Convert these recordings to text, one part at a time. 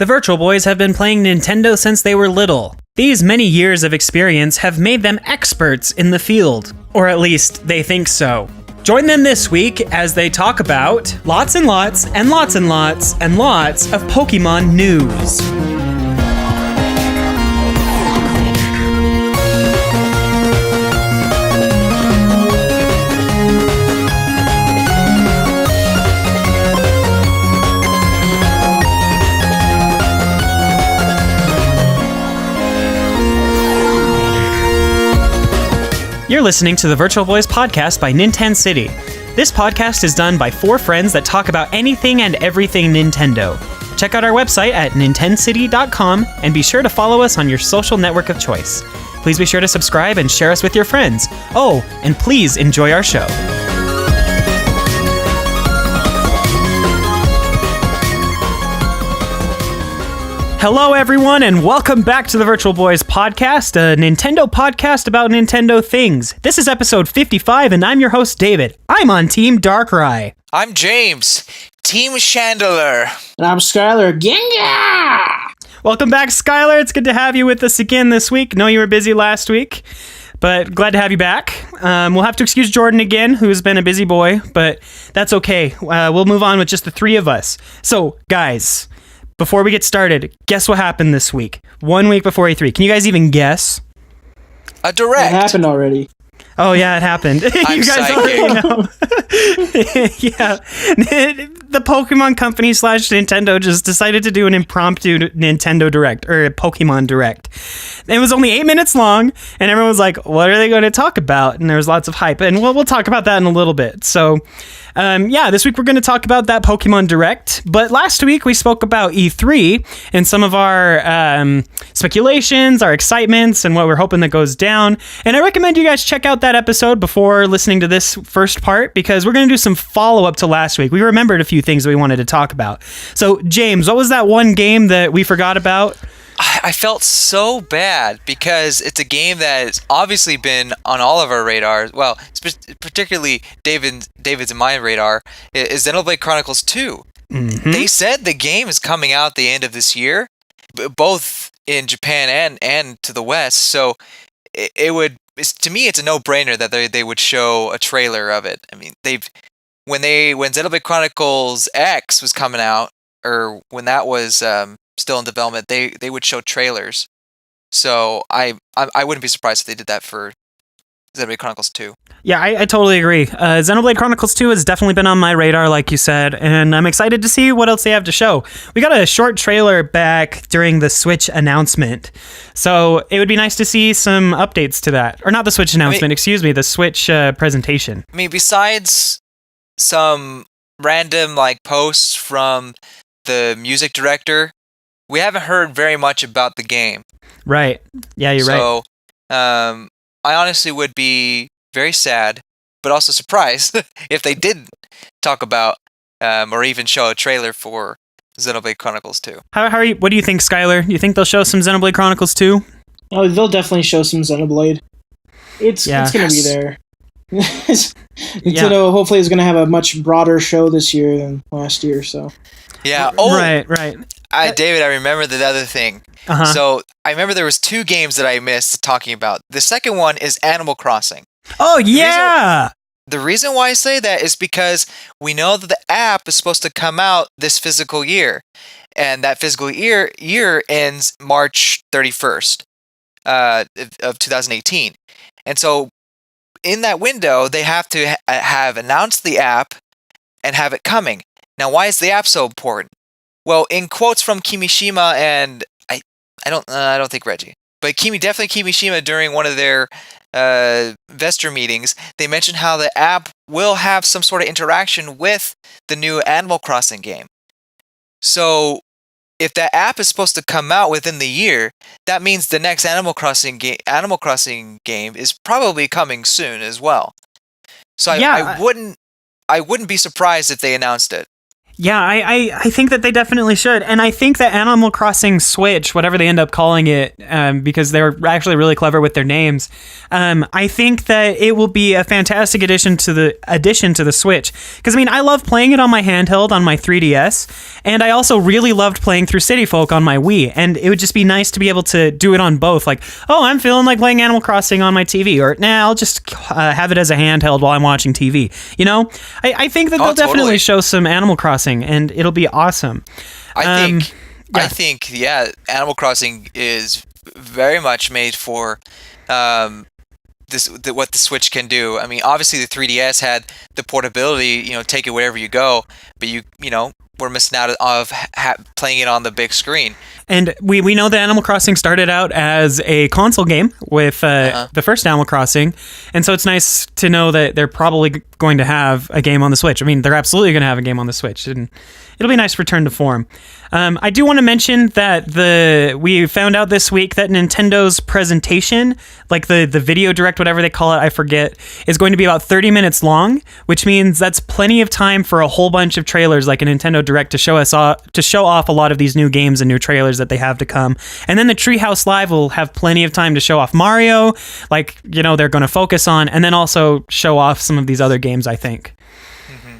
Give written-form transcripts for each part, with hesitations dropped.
The Virtual Boys have been playing Nintendo since they were little. These many years of experience have made them experts in the field. Or at least, they think so. Join them this week as they talk about lots and lots and lots and lots and lots of Pokemon news. You're listening to the Virtual Boys podcast by Nintendo City. This podcast is done by four friends that talk about anything and everything Nintendo. Check out our website at nintendocity.com and be sure to follow us on your social network of choice. Please be sure to subscribe and share us with your friends. Oh, and please enjoy our show. Hello, everyone, and welcome back to the Virtual Boys podcast, a Nintendo podcast about Nintendo things. This is episode 55, and I'm your host, David. I'm on Team Darkrai. I'm James, Team Chandelier. And I'm Skylar. Yeah! Welcome back, Skylar. It's good to have you with us again this week. Know you were busy last week, but glad to have you back. We'll have to excuse Jordan again, who's been a busy boy, but that's okay. We'll move on with just the three of us. So, guys, before we get started, guess what happened this week? 1 week before E3. Can you guys even guess? A Direct. It happened already. Oh, yeah, it happened. I'm You guys psychic. already know. Yeah. The Pokemon Company / Nintendo just decided to do an impromptu Nintendo Direct, or a Pokemon Direct. It was only 8 minutes long, and everyone was like, what are they going to talk about? And there was lots of hype, and we'll talk about that in a little bit. So, this week we're going to talk about that Pokemon Direct, but last week we spoke about E3 and some of our speculations, our excitements, and what we're hoping that goes down. And I recommend you guys check out that episode before listening to this first part, because we're going to do some follow-up to last week. We remembered a few things that we wanted to talk about. So, James, what was that one game that we forgot about? I felt so bad because it's a game that has obviously been on all of our radars. Well, particularly David's and my radar is Xenoblade Chronicles 2. Mm-hmm. They said the game is coming out the end of this year, both in Japan and to the West. So to me, it's a no-brainer that they would show a trailer of it. I mean, when Xenoblade Chronicles X was coming out, or when that was still in development, they would show trailers. So I wouldn't be surprised if they did that for Xenoblade Chronicles 2. Yeah, I totally agree. Xenoblade Chronicles 2 has definitely been on my radar, like you said, and I'm excited to see what else they have to show. We got a short trailer back during the Switch announcement, so it would be nice to see some updates to that. Or not the Switch announcement, the Switch presentation. I mean, besides some random posts from the music director, we haven't heard very much about the game. Right. Yeah, you're right. So, I honestly would be very sad, but also surprised if they didn't talk about or even show a trailer for Xenoblade Chronicles 2. What do you think, Skylar? You think they'll show some Xenoblade Chronicles 2? Oh, they'll definitely show some Xenoblade. It's going to be there. Nintendo hopefully is going to have a much broader show this year than last year. So. Yeah. Oh, right. David, I remember the other thing. Uh-huh. So I remember there was two games that I missed talking about. The second one is Animal Crossing. Oh, yeah! The reason why I say that is because we know that the app is supposed to come out this physical year. And that physical year ends March 31st of 2018. And so in that window, they have to have announced the app and have it coming. Now, why is the app so important? Well, in quotes from Kimishima and I don't think Reggie, but definitely Kimishima during one of their investor meetings, they mentioned how the app will have some sort of interaction with the new Animal Crossing game. So, if that app is supposed to come out within the year, that means the next Animal Crossing game is probably coming soon as well. So I wouldn't be surprised if they announced it. Yeah, I think that they definitely should. And I think that Animal Crossing Switch, whatever they end up calling it, because they're actually really clever with their names, I think that it will be a fantastic addition to the Switch. Because, I mean, I love playing it on my handheld, on my 3DS, and I also really loved playing through City Folk on my Wii. And it would just be nice to be able to do it on both. Like, oh, I'm feeling like playing Animal Crossing on my TV, or nah, I'll just have it as a handheld while I'm watching TV. You know, I think that they'll definitely show some Animal Crossing, and it'll be awesome. I think Animal Crossing is very much made for what the Switch can do. I mean, obviously the 3DS had the portability, take it wherever you go, but you know, we're missing out of playing it on the big screen. And we know that Animal Crossing started out as a console game with the first Animal Crossing, and so it's nice to know that they're probably going to have a game on the Switch. I mean, they're absolutely going to have a game on the Switch, and it'll be a nice return to form. I do want to mention that we found out this week that Nintendo's presentation, like the video direct, whatever they call it, I forget, is going to be about 30 minutes long, which means that's plenty of time for a whole bunch of trailers like a Nintendo Direct to show off a lot of these new games and new trailers that they have to come. And then the Treehouse Live will have plenty of time to show off Mario, like, they're going to focus on, and then also show off some of these other games, I think. Mm-hmm.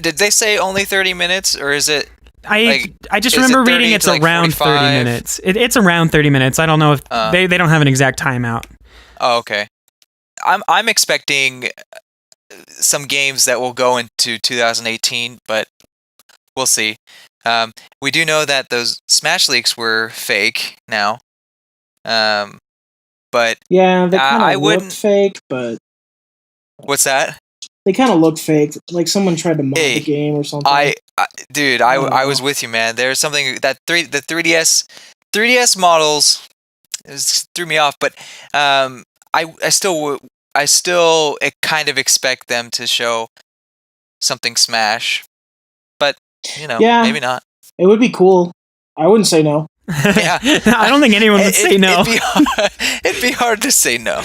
Did they say only 30 minutes, or is it... I just remember reading it's around 30 minutes. It's around 30 minutes. I don't know if they don't have an exact timeout. Oh, okay. I'm expecting some games that will go into 2018, but we'll see. We do know that those Smash leaks were fake now. But yeah, they kind of looked fake, but what's that? They kind of look fake, like someone tried to mod the game or something. I was with you, man. There's something that the 3DS models threw me off, but I still kind of expect them to show something Smash, but maybe not. It would be cool. I wouldn't say no. Yeah, I don't think anyone would say no. It'd be hard to say no.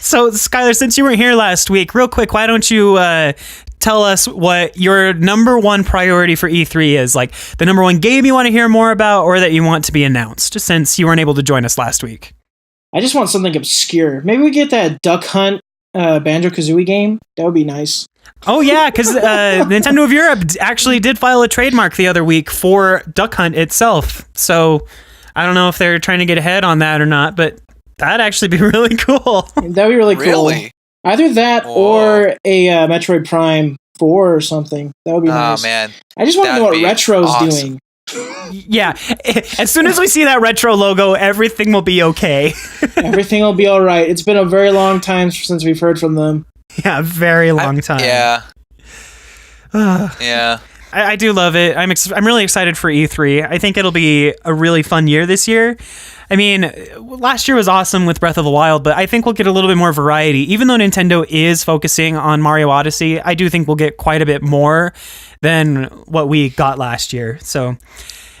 So, Skylar, since you weren't here last week, real quick, why don't you tell us what your number one priority for E3 is? Like, the number one game you want to hear more about, or that you want to be announced, just since you weren't able to join us last week. I just want something obscure. Maybe we get that Duck Hunt Banjo-Kazooie game. That would be nice. Oh, yeah, because Nintendo of Europe actually did file a trademark the other week for Duck Hunt itself. So, I don't know if they're trying to get ahead on that or not, but that'd actually be really cool. That'd be really cool. Really? Either that or a Metroid Prime 4 or something. That would be nice. Oh, man. I just want to know what Retro's doing. Yeah. As soon as we see that Retro logo, everything will be okay. Everything will be all right. It's been a very long time since we've heard from them. Yeah, very long time. Yeah. Yeah. I do love it. I'm really excited for E3. I think it'll be a really fun year this year. I mean, last year was awesome with Breath of the Wild, but I think we'll get a little bit more variety. Even though Nintendo is focusing on Mario Odyssey, I do think we'll get quite a bit more than what we got last year. So,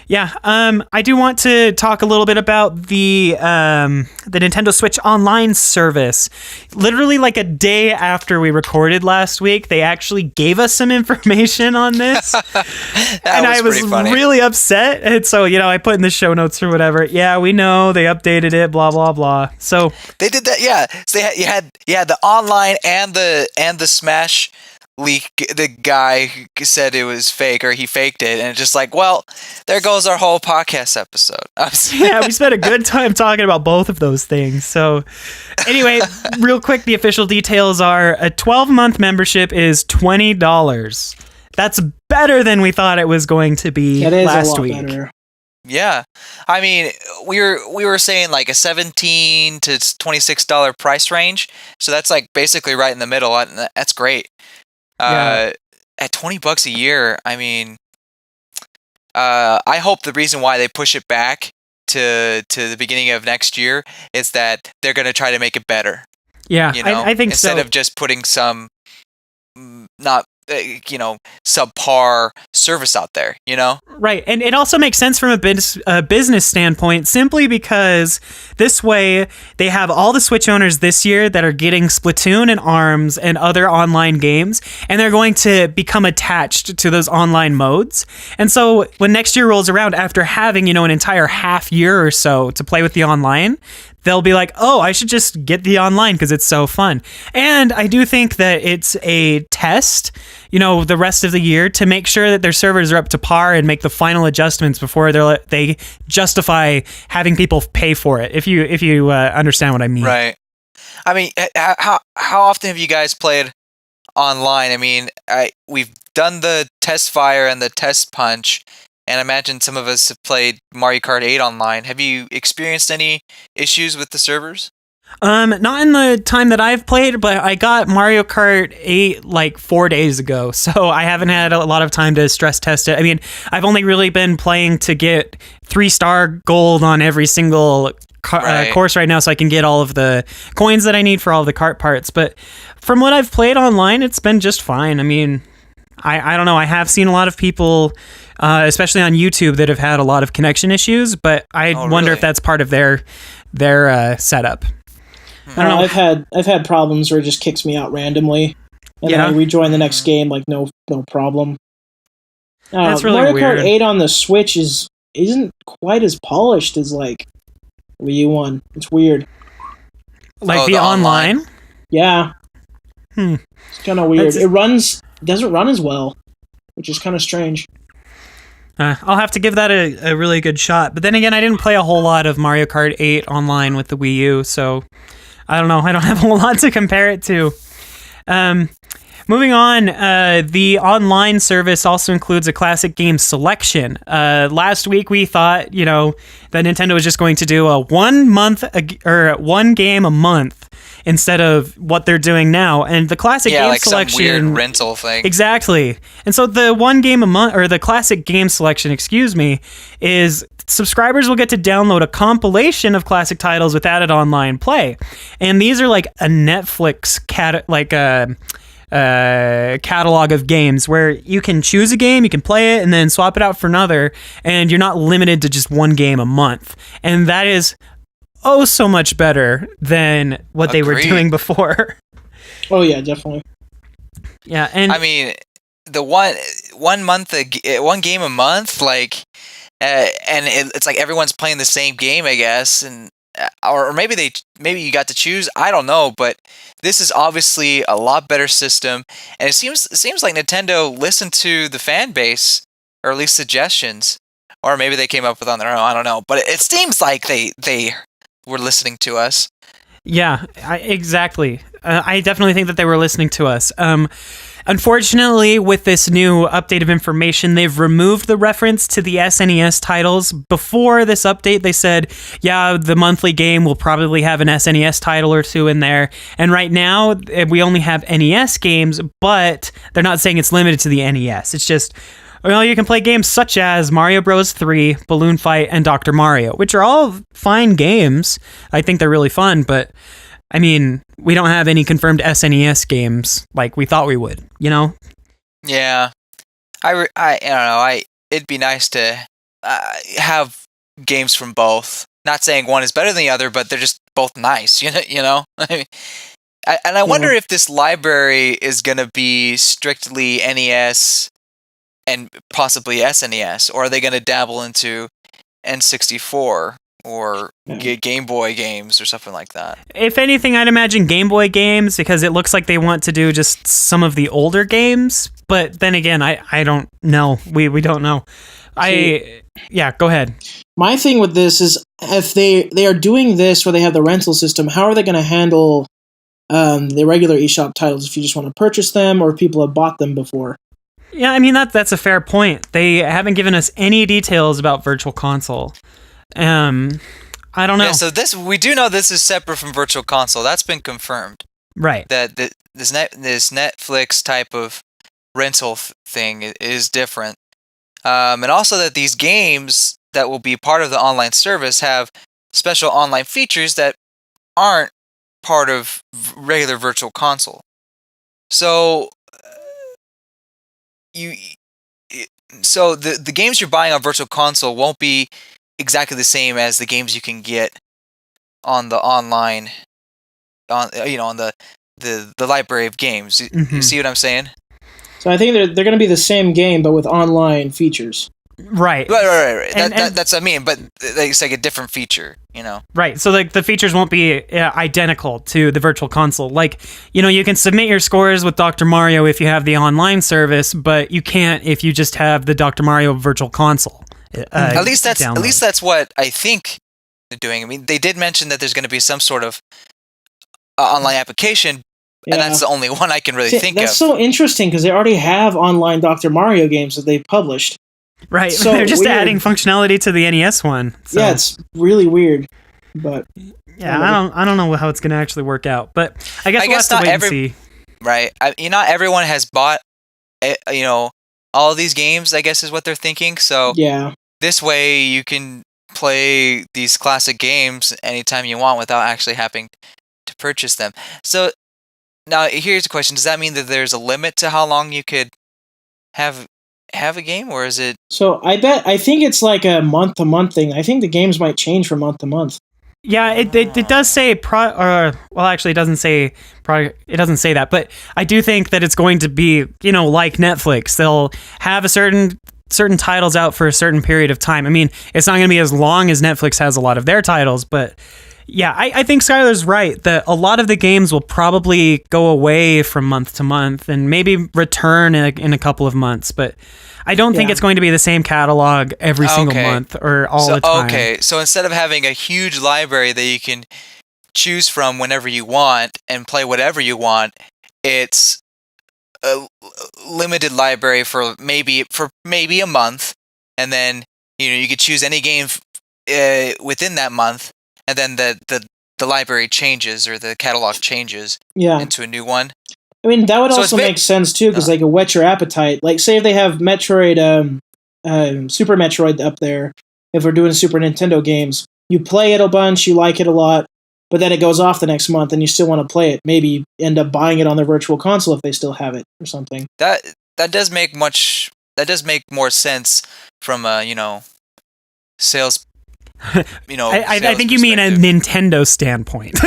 yeah, I do want to talk a little bit about the Nintendo Switch Online service. Literally, like a day after we recorded last week, they actually gave us some information on this, and I was really upset. And so, I put in the show notes or whatever. Yeah, we know they updated it. Blah blah blah. So they did that. Yeah, so you had the online and the Smash leak. The guy who said it was fake, or he faked it, and it's just like, well, there goes our whole podcast episode. Yeah, we spent a good time talking about both of those things. So anyway, real quick, the official details are a 12-month membership is $20. That's better than we thought it was going to be last week. Better. Yeah, I mean, we were saying like a $17 to $26 price range, so that's like basically right in the middle. That's great. At $20 a year, I mean, I hope the reason why they push it back to the beginning of next year is that they're going to try to make it better. Yeah, I think instead so. of just putting some not subpar service out there, Right. And it also makes sense from a business standpoint simply because this way they have all the Switch owners this year that are getting Splatoon and ARMS and other online games, and they're going to become attached to those online modes. And so when next year rolls around, after having, an entire half year or so to play with the online, they'll be like, oh, I should just get the online because it's so fun. And I do think that it's a test, the rest of the year to make sure that their servers are up to par and make the final adjustments before they justify having people pay for it. If you understand what I mean. Right. I mean, how often have you guys played online? I mean, we've done the test fire and the test punch, and I imagine some of us have played Mario Kart 8 online. Have you experienced any issues with the servers? Not in the time that I've played, but I got Mario Kart 8 like 4 days ago, so I haven't had a lot of time to stress test it. I mean, I've only really been playing to get 3-star gold on every single course right now, so I can get all of the coins that I need for all of the kart parts. But from what I've played online, it's been just fine. I mean, I don't know. I have seen a lot of people, especially on YouTube, that have had a lot of connection issues, but I wonder if that's part of their setup. I don't know. I've had problems where it just kicks me out randomly, and then I rejoin the next game like no problem. That's really Mario weird. Kart 8 on the Switch isn't quite as polished as like Wii U one. It's weird. Like the online? Yeah. It's kind of weird. It doesn't run as well, which is kind of strange. I'll have to give that a really good shot. But then again, I didn't play a whole lot of Mario Kart 8 online with the Wii U, so I don't know. I don't have a whole lot to compare it to. Moving on, the online service also includes a classic game selection. Last week we thought, that Nintendo was just going to do a 1 month or 1 game a month instead of what they're doing now. And the classic game selection, some weird rental thing. Exactly. And so the 1 game a month, or the classic game selection, is subscribers will get to download a compilation of classic titles with added online play. And these are like a Netflix catalog of games where you can choose a game, you can play it, and then swap it out for another, and you're not limited to just 1 game a month. And that is so much better than what they were doing before. Oh yeah, definitely. Yeah, and I mean, the one game a month, like, and it's like everyone's playing the same game, I guess, and or maybe you got to choose. I don't know, but this is obviously a lot better system, and it seems like Nintendo listened to the fan base, or at least suggestions, or maybe they came up with on their own. I don't know, but it seems like they were listening to us. Yeah, exactly. I definitely think that they were listening to us. Unfortunately, with this new update of information, they've removed the reference to the SNES titles. Before this update, they said, yeah, the monthly game will probably have an SNES title or two in there. And right now, we only have NES games, but they're not saying it's limited to the NES. It's just, you can play games such as Mario Bros. 3, Balloon Fight, and Dr. Mario, which are all fine games. I think they're really fun, but I mean, we don't have any confirmed SNES games like we thought we would, Yeah, I don't know. It'd be nice to have games from both. Not saying one is better than the other, but they're just both nice. I wonder if this library is gonna be strictly NES and possibly SNES, or are they gonna dabble into N64? Or Game Boy games or something like that. If anything, I'd imagine Game Boy games, because it looks like they want to do just some of the older games. But then again, I don't know. We don't know. Go ahead. My thing with this is, if they are doing this where they have the rental system, how are they going to handle the regular eShop titles if you just want to purchase them, or if people have bought them before? Yeah, I mean, that's a fair point. They haven't given us any details about Virtual Console. I don't know. Yeah, so we do know this is separate from Virtual Console. That's been confirmed. Right. That this Netflix type of rental thing is different. And also that these games that will be part of the online service have special online features that aren't part of regular Virtual Console. So so the games you're buying on Virtual Console won't be exactly the same as the games you can get on the online, on the library of games. You see what I'm saying? So I think they're going to be the same game, but with online features. Right. That's what I mean, but it's like a different feature, Right. So like the features won't be identical to the Virtual Console. Like, you can submit your scores with Dr. Mario if you have the online service, but you can't if you just have the Dr. Mario Virtual Console. At least that's what I think they're doing. I mean, they did mention that there's going to be some sort of online application, and that's the only one I can really think of. That's so interesting because they already have online Dr. Mario games that they've published. Right, so they're just adding functionality to the NES one. So. Yeah, it's really weird, but I don't know how it's going to actually work out, but I guess we'll have to wait and see. Right, not everyone has bought, all of these games. I guess is what they're thinking. So this way you can play these classic games anytime you want without actually having to purchase them. So now here's a question: does that mean that there's a limit to how long you could have a game, or is it? So I think it's like a month-to-month thing. I think the games might change from month to month. Yeah, it does say actually it doesn't say it doesn't say that, but I do think that it's going to be, like Netflix. They'll have a certain titles out for a certain period of time. I mean, it's not going to be as long as Netflix has a lot of their titles, but yeah, I think Skylar's right that a lot of the games will probably go away from month to month and maybe return in a couple of months, but I don't think it's going to be the same catalog every single month or all the time. Okay, so instead of having a huge library that you can choose from whenever you want and play whatever you want, it's a limited library for maybe a month, and then you could choose any game within that month. And then the library changes or the catalog changes into a new one. I mean, that would also make sense too, because they could whet your appetite. Like, say if they have Metroid, Super Metroid up there, if we're doing Super Nintendo games, you play it a bunch, you like it a lot, but then it goes off the next month and you still want to play it. Maybe you end up buying it on their Virtual Console if they still have it or something. That does make more sense from a sales. I think you mean a Nintendo standpoint.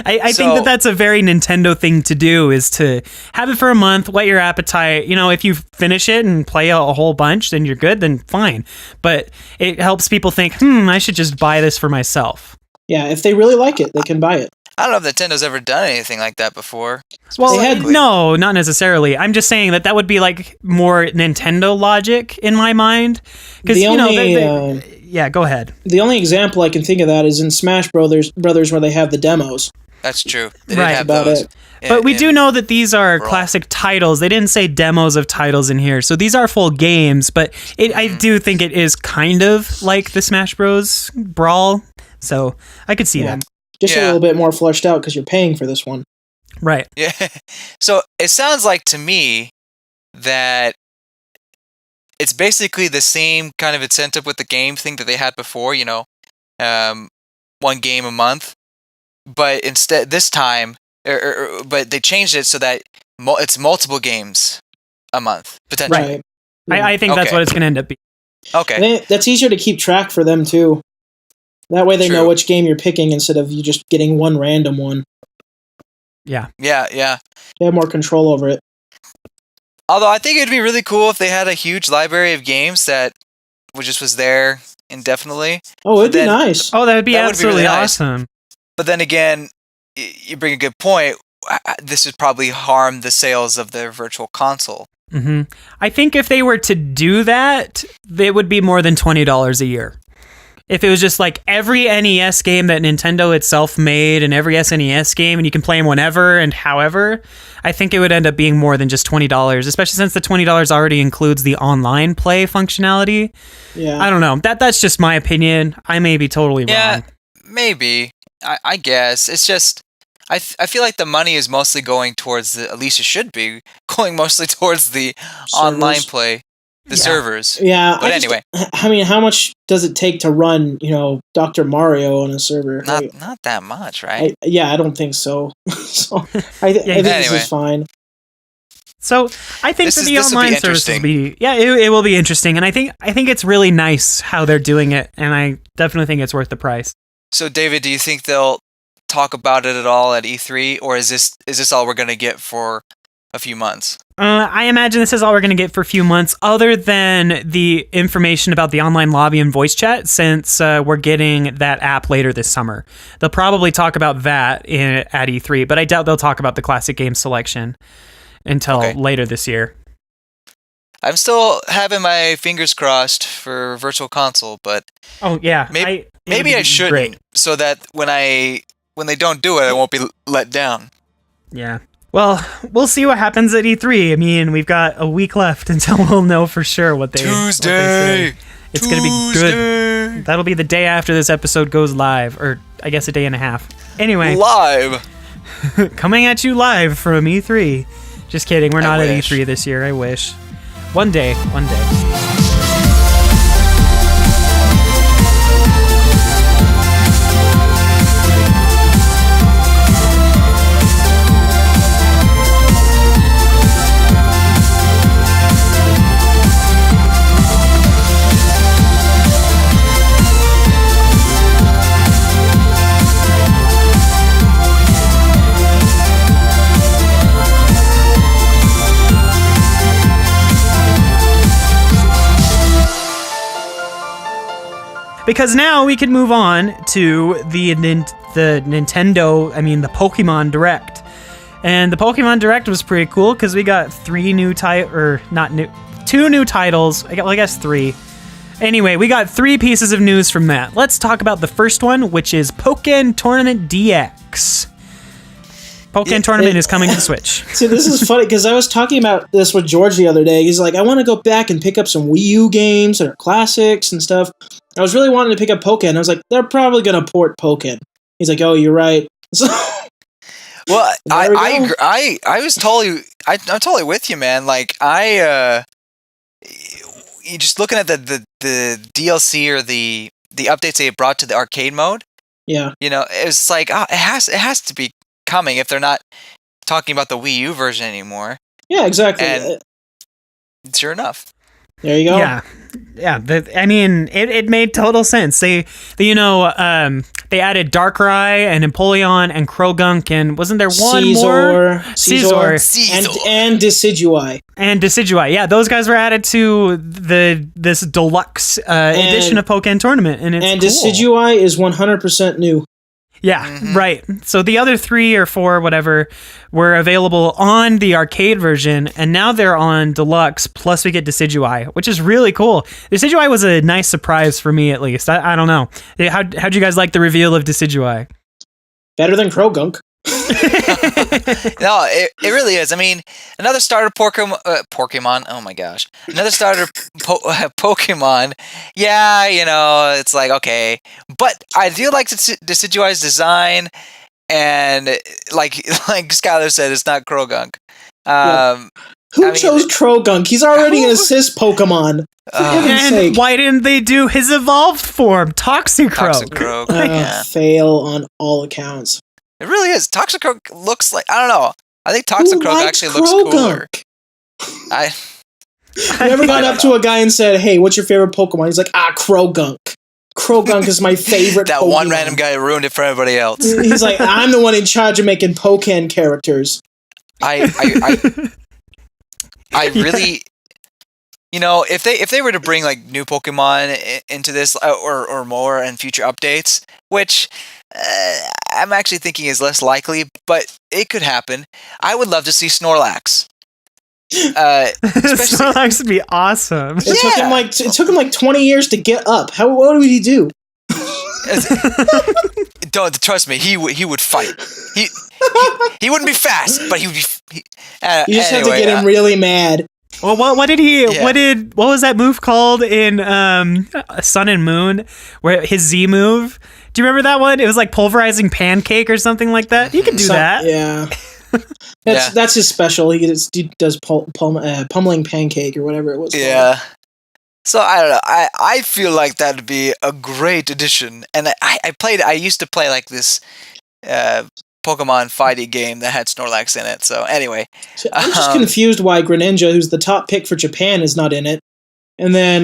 I think that's a very Nintendo thing to do, is to have it for a month, whet your appetite. If you finish it and play a whole bunch, then you're good, then fine. But it helps people think, I should just buy this for myself. Yeah, if they really like it, they can buy it. I don't know if Nintendo's ever done anything like that before. Well, no, not necessarily. I'm just saying that would be like more Nintendo logic in my mind. Because, yeah, go ahead. The only example I can think of that is in Smash Brothers where they have the demos. That's true. They did have those. But we do know that these are classic titles. They didn't say demos of titles in here. So these are full games, but I do think it is kind of like the Smash Bros. Brawl. So I could see that. Just a little bit more fleshed out because you're paying for this one. Right. Yeah. So it sounds like to me that it's basically the same kind of incentive with the game thing that they had before, one game a month. But instead, this time, but they changed it so that it's multiple games a month, potentially. Right. I think that's what it's going to end up being. Okay. That's easier to keep track for them, too. That way they know which game you're picking instead of you just getting one random one. Yeah. Yeah. They have more control over it. Although I think it'd be really cool if they had a huge library of games that just was there indefinitely. Oh, it'd be nice. Oh, that would be absolutely awesome. But then again, you bring a good point. This would probably harm the sales of their Virtual Console. Mm-hmm. I think if they were to do that, it would be more than $20 a year. If it was just like every NES game that Nintendo itself made and every SNES game, and you can play them whenever and however, I think it would end up being more than just $20, especially since the $20 already includes the online play functionality. Yeah. I don't know. That's just my opinion. I may be totally wrong. Yeah, maybe. I guess. It's just, I feel like the money is mostly going towards at least it should be, going mostly towards the online play. The servers. Yeah. But anyway. I mean, how much does it take to run, Dr. Mario on a server? Not that much, right? I don't think so. I think this is fine. So I think that the online services it will be interesting, and I think it's really nice how they're doing it, and I definitely think it's worth the price. So, David, do you think they'll talk about it at all at E3, or is this all we're going to get for a few months? I imagine this is all we're going to get for a few months, other than the information about the online lobby and voice chat, since we're getting that app later this summer. They'll probably talk about that at E3, but I doubt they'll talk about the classic game selection until later this year. I'm still having my fingers crossed for Virtual Console, but maybe I shouldn't, so that when they don't do it, I won't be let down. Yeah. Well, we'll see what happens at E3. I mean, we've got a week left until we'll know for sure what they say. It's going to be good. That'll be the day after this episode goes live, or I guess a day and a half. Anyway. Live! Coming at you live from E3. Just kidding, we're not at E3 this year, I wish. One day. Because now we can move on to the Nintendo, the Pokémon Direct. And the Pokémon Direct was pretty cool because we got two new titles. I guess three. Anyway, we got 3 pieces of news from that. Let's talk about the first one, which is Pokkén Tournament DX. Pokkén Tournament is coming to the Switch. See, this is funny because I was talking about this with George the other day. He's like, I want to go back and pick up some Wii U games that are classics and stuff. I was really wanting to pick up Pokkén. I was like, they're probably going to port Pokkén. He's like, oh, you're right. So, well, I was totally, I'm totally with you, man. Like, you just looking at the DLC or the updates they brought to the arcade mode. Yeah. It's like, it has to be coming if they're not talking about the Wii U version anymore. Yeah, exactly. And sure enough. There you go. Yeah. It made total sense. They added Darkrai and Empoleon and Krogunk, and wasn't there one more? Caesar. And Decidueye. And Decidueye, yeah, those guys were added to this deluxe edition of Pokkén Tournament, and it's cool. Decidueye is 100% new. Yeah, right. So the other 3 or 4, whatever, were available on the arcade version, and now they're on Deluxe, plus we get Decidueye, which is really cool. Decidueye was a nice surprise for me, at least. I don't know. How'd you guys like the reveal of Decidueye? Better than Krogunk. No, it really is. I mean, another starter Pokemon. Oh my gosh, another starter Pokemon. Yeah, it's like okay, but I do like Decidueye's design, and like Skylar said, it's not Krogunk. Who chose Krogunk? He's already an assist Pokemon. And why didn't they do his evolved form, Toxicroak? Fail on all accounts. It really is. Toxicroak looks like, I don't know. I think Toxicroak actually looks cooler. You ever gone up to a guy and said, hey, what's your favorite Pokemon? He's like, Krogunk. Krogunk is my favorite that Pokemon. One random guy ruined it for everybody else. He's like, I'm the one in charge of making Pokkén characters. I really... if they were to bring like new Pokemon into this or more and future updates, which I'm actually thinking is less likely, but it could happen. I would love to see Snorlax. Snorlax would be awesome. It took him like 20 years to get up. What would he do? Don't trust me. He would fight. He wouldn't be fast, but he would be. You just have to get him really mad. Well, what did he? Yeah. What was that move called in Sun and Moon? Where his Z move? Do you remember that one? It was like pulverizing pancake or something like that. You can do that. Yeah, that's his special. He does pummeling pancake or whatever it was. Yeah. Called. So I don't know. I feel like that'd be a great addition. And I used to play like this Pokemon fighting game that had Snorlax in it. So anyway, I'm just confused why Greninja, who's the top pick for Japan, is not in it. And then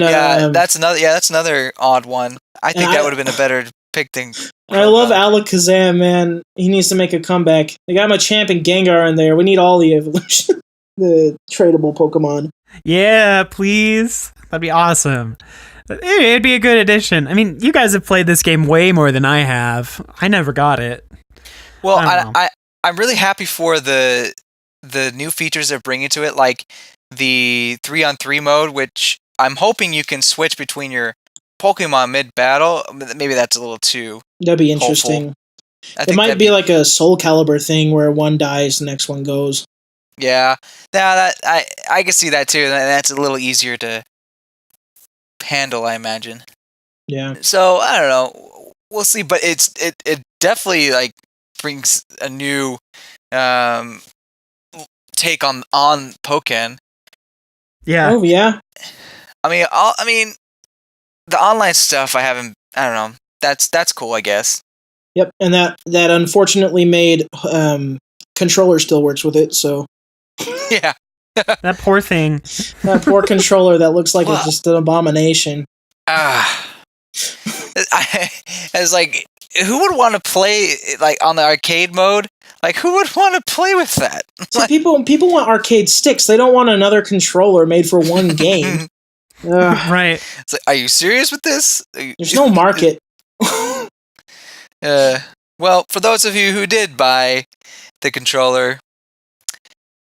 that's another odd one. I think that would have been a better pick than. I love Alakazam, man. He needs to make a comeback. They got Machamp and Gengar in there. We need all the evolution, the tradable Pokemon. Yeah, please. That'd be awesome. It'd be a good addition. I mean, you guys have played this game way more than I have. I never got it. Well, I'm really happy for the new features they're bringing to it, like the 3-on-3 mode, which I'm hoping you can switch between your Pokemon mid-battle. Maybe that's a little too That'd be interesting. It might be like a Soul Calibur thing where one dies, the next one goes. Yeah. Now I can see that too. And that's a little easier to handle, I imagine. Yeah. So I don't know. We'll see, but it definitely like brings a new take on Pokkén. Yeah. Oh yeah. I mean, the online stuff I don't know. That's cool, I guess. Yep, and that unfortunately made controller still works with it. So yeah, that poor thing. That poor controller that looks like it's just an abomination. I was like, who would want to play like on the arcade mode? Like, who would want to play with that? So people want arcade sticks. They don't want another controller made for one game. Right. It's like, are you serious with this? There's no market. Well, for those of you who did buy the controller,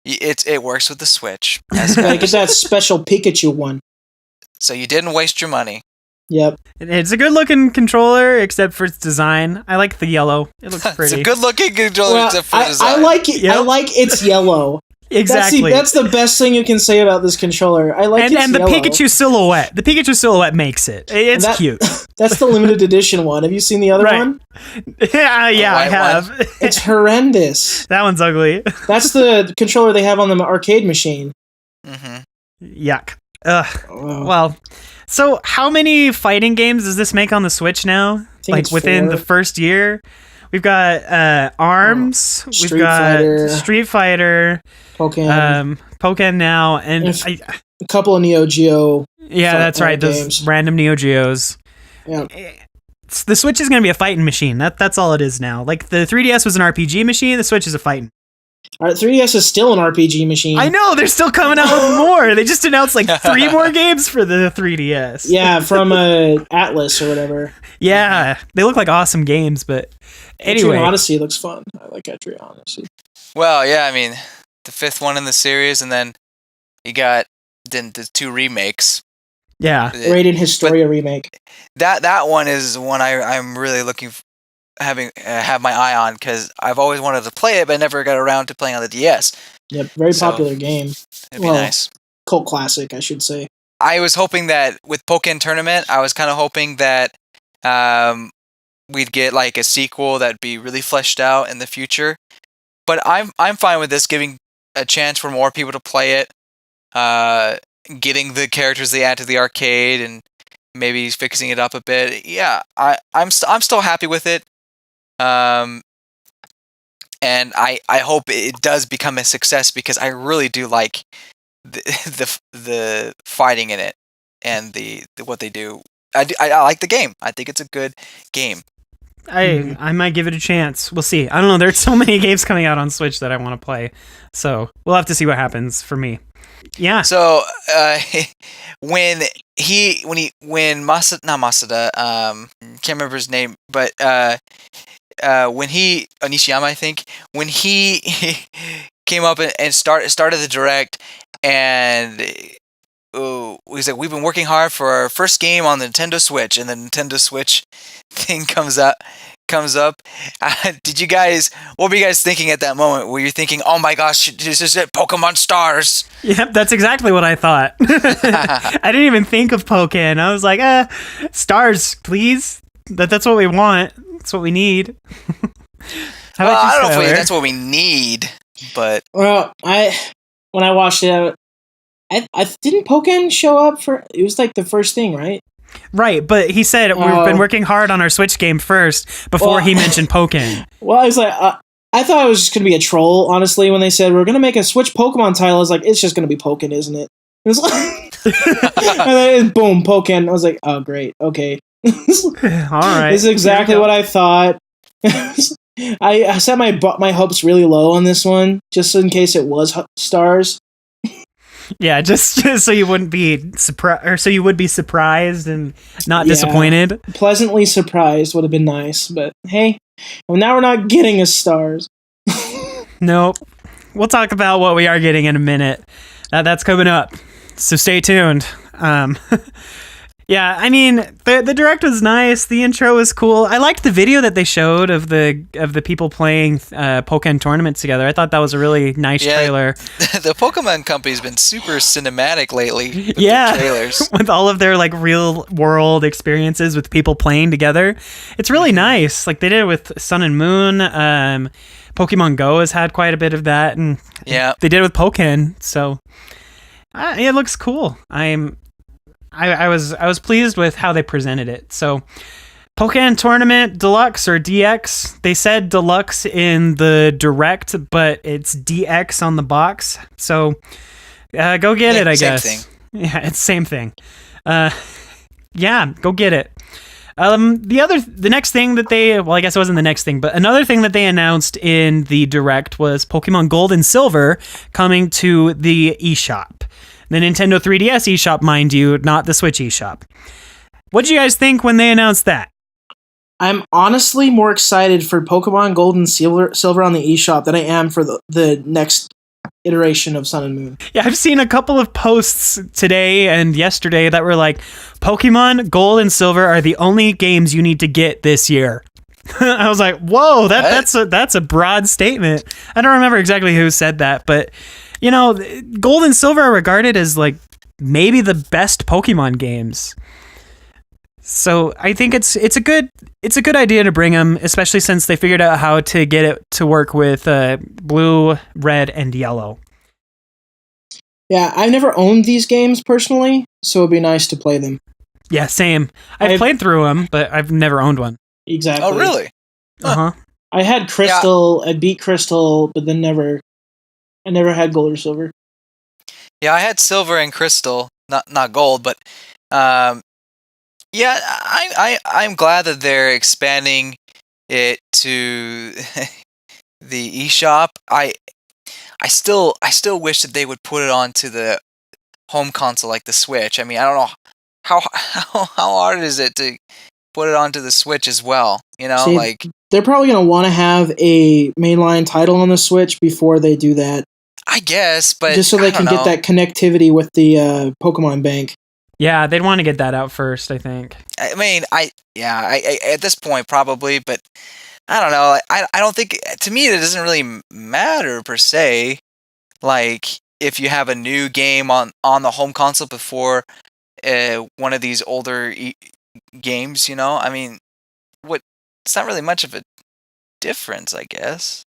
it works with the Switch. Like it's that special Pikachu one. So you didn't waste your money. Yep. It's a good looking controller, except for its design. I like the yellow. It looks pretty. It's a good looking controller, except for design. I like it. Yep. I like its yellow. Exactly. That's the best thing you can say about this controller. I like its and the yellow. Pikachu silhouette. The Pikachu silhouette makes it. It's cute. That's the limited edition one. Have you seen the other one? Yeah, I have. It's horrendous. That one's ugly. That's the controller they have on the arcade machine. Mm-hmm. Yuck. Ugh. Oh. Well, so how many fighting games does this make on the Switch now? Like within the first year? We've got ARMS, we've got Street Fighter, Pokkén now, and a couple of Neo Geo. Yeah, that's right. Games. Those random Neo Geos. Yeah. The Switch is going to be a fighting machine. That's all it is now. Like the 3DS was an RPG machine, the Switch is a fighting. All right, 3DS is still an RPG machine. I know, they're still coming out with more. They just announced like 3 more games for the 3DS. Yeah, from Atlas or whatever. Yeah, they look like awesome games, but anyway. Etrian Odyssey looks fun. I like Etrian Odyssey. Well, yeah, I mean, the 5th one in the series, and then you got the 2 remakes. Yeah. Radiant Historia remake. That one is one I'm really looking have my eye on, because I've always wanted to play it, but I never got around to playing on the DS. Yep, very popular game. It'd be nice. Cult classic, I should say. I was hoping that with Pokkén Tournament, I was kind of hoping that we'd get like a sequel that'd be really fleshed out in the future. But I'm fine with this, giving a chance for more people to play it, getting the characters they add to the arcade, and maybe fixing it up a bit. Yeah, I'm still happy with it. And I hope it does become a success, because I really do like the fighting in it and the what they do. I like the game. I think it's a good game. I might give it a chance. We'll see. I don't know. There's so many games coming out on Switch that I want to play, so we'll have to see what happens for me. Yeah. So when Masada, can't remember his name, but when Nishiyama, I think, when he came up and started the Direct, and he's like, we've been working hard for our first game on the Nintendo Switch, and the Nintendo Switch thing comes up. What were you guys thinking at that moment? Were you thinking, oh my gosh, this is it, Pokemon Stars? Yep, that's exactly what I thought. I didn't even think of Pokkén. I was like, stars, please. That's what we want. That's what we need. How about you, I don't know Skylar? if that's what we need, but... Well, when I watched it, I didn't Pokkén show up for... It was like the first thing, right? Right, but he said we've been working hard on our Switch game first before he mentioned Pokkén. Well, I was like, I thought it was just going to be a troll, honestly, when they said, we're going to make a Switch Pokemon title. I was like, it's just going to be Pokkén, isn't it? It was like, and then boom, Pokkén. I was like, oh, great. Okay. All right. This is exactly what I thought. I set my hopes really low on this one, just in case it was stars. Yeah, just so you wouldn't be surprised, or so you would be surprised and not disappointed. Pleasantly surprised would have been nice, but hey, well, now we're not getting a stars. Nope. We'll talk about what we are getting in a minute. That's coming up, so stay tuned. Yeah, I mean, the direct was nice. The intro was cool. I liked the video that they showed of the people playing Pokkén tournament together. I thought that was a really nice trailer. The Pokemon company's been super cinematic lately with their trailers. With all of their like real world experiences with people playing together. It's really nice. Like they did it with Sun and Moon. Pokemon Go has had quite a bit of that, and they did it with Pokkén. So it looks cool. I was pleased with how they presented it. So, Pokkén Tournament Deluxe or DX. They said Deluxe in the Direct, but it's DX on the box. So, go get it, I guess. Same thing. Yeah, it's same thing. Go get it. The next thing that I guess it wasn't the next thing, but another thing that they announced in the Direct was Pokémon Gold and Silver coming to the eShop. The Nintendo 3DS eShop, mind you, not the Switch eShop. What did you guys think when they announced that? I'm honestly more excited for Pokemon Gold and Silver on the eShop than I am for the next iteration of Sun and Moon. Yeah, I've seen a couple of posts today and yesterday that were like, Pokemon Gold and Silver are the only games you need to get this year. I was like, whoa, that's a broad statement. I don't remember exactly who said that, but you know, Gold and Silver are regarded as like maybe the best Pokemon games. So I think it's a good idea to bring them, especially since they figured out how to get it to work with blue, red, and yellow. Yeah, I've never owned these games personally, so it'd be nice to play them. Yeah, same. I've played through them, but I've never owned one. Exactly. Oh, really? Uh-huh. I had Crystal, I beat Crystal, but then I never had Gold or Silver. Yeah, I had Silver and Crystal, not Gold, but I'm glad that they're expanding it to the eShop. I still wish that they would put it onto the home console like the Switch. I mean, I don't know how hard is it to put it onto the Switch as well. You know, like they're probably going to want to have a mainline title on the Switch before they do that. I guess, but just so they can get that connectivity with the Pokemon Bank. Yeah, they'd want to get that out first, I think. I mean, I at this point probably, but I don't know. I don't think, to me it doesn't really matter per se. Like if you have a new game on the home console before one of these older games, you know, I mean, it's not really much of a difference, I guess.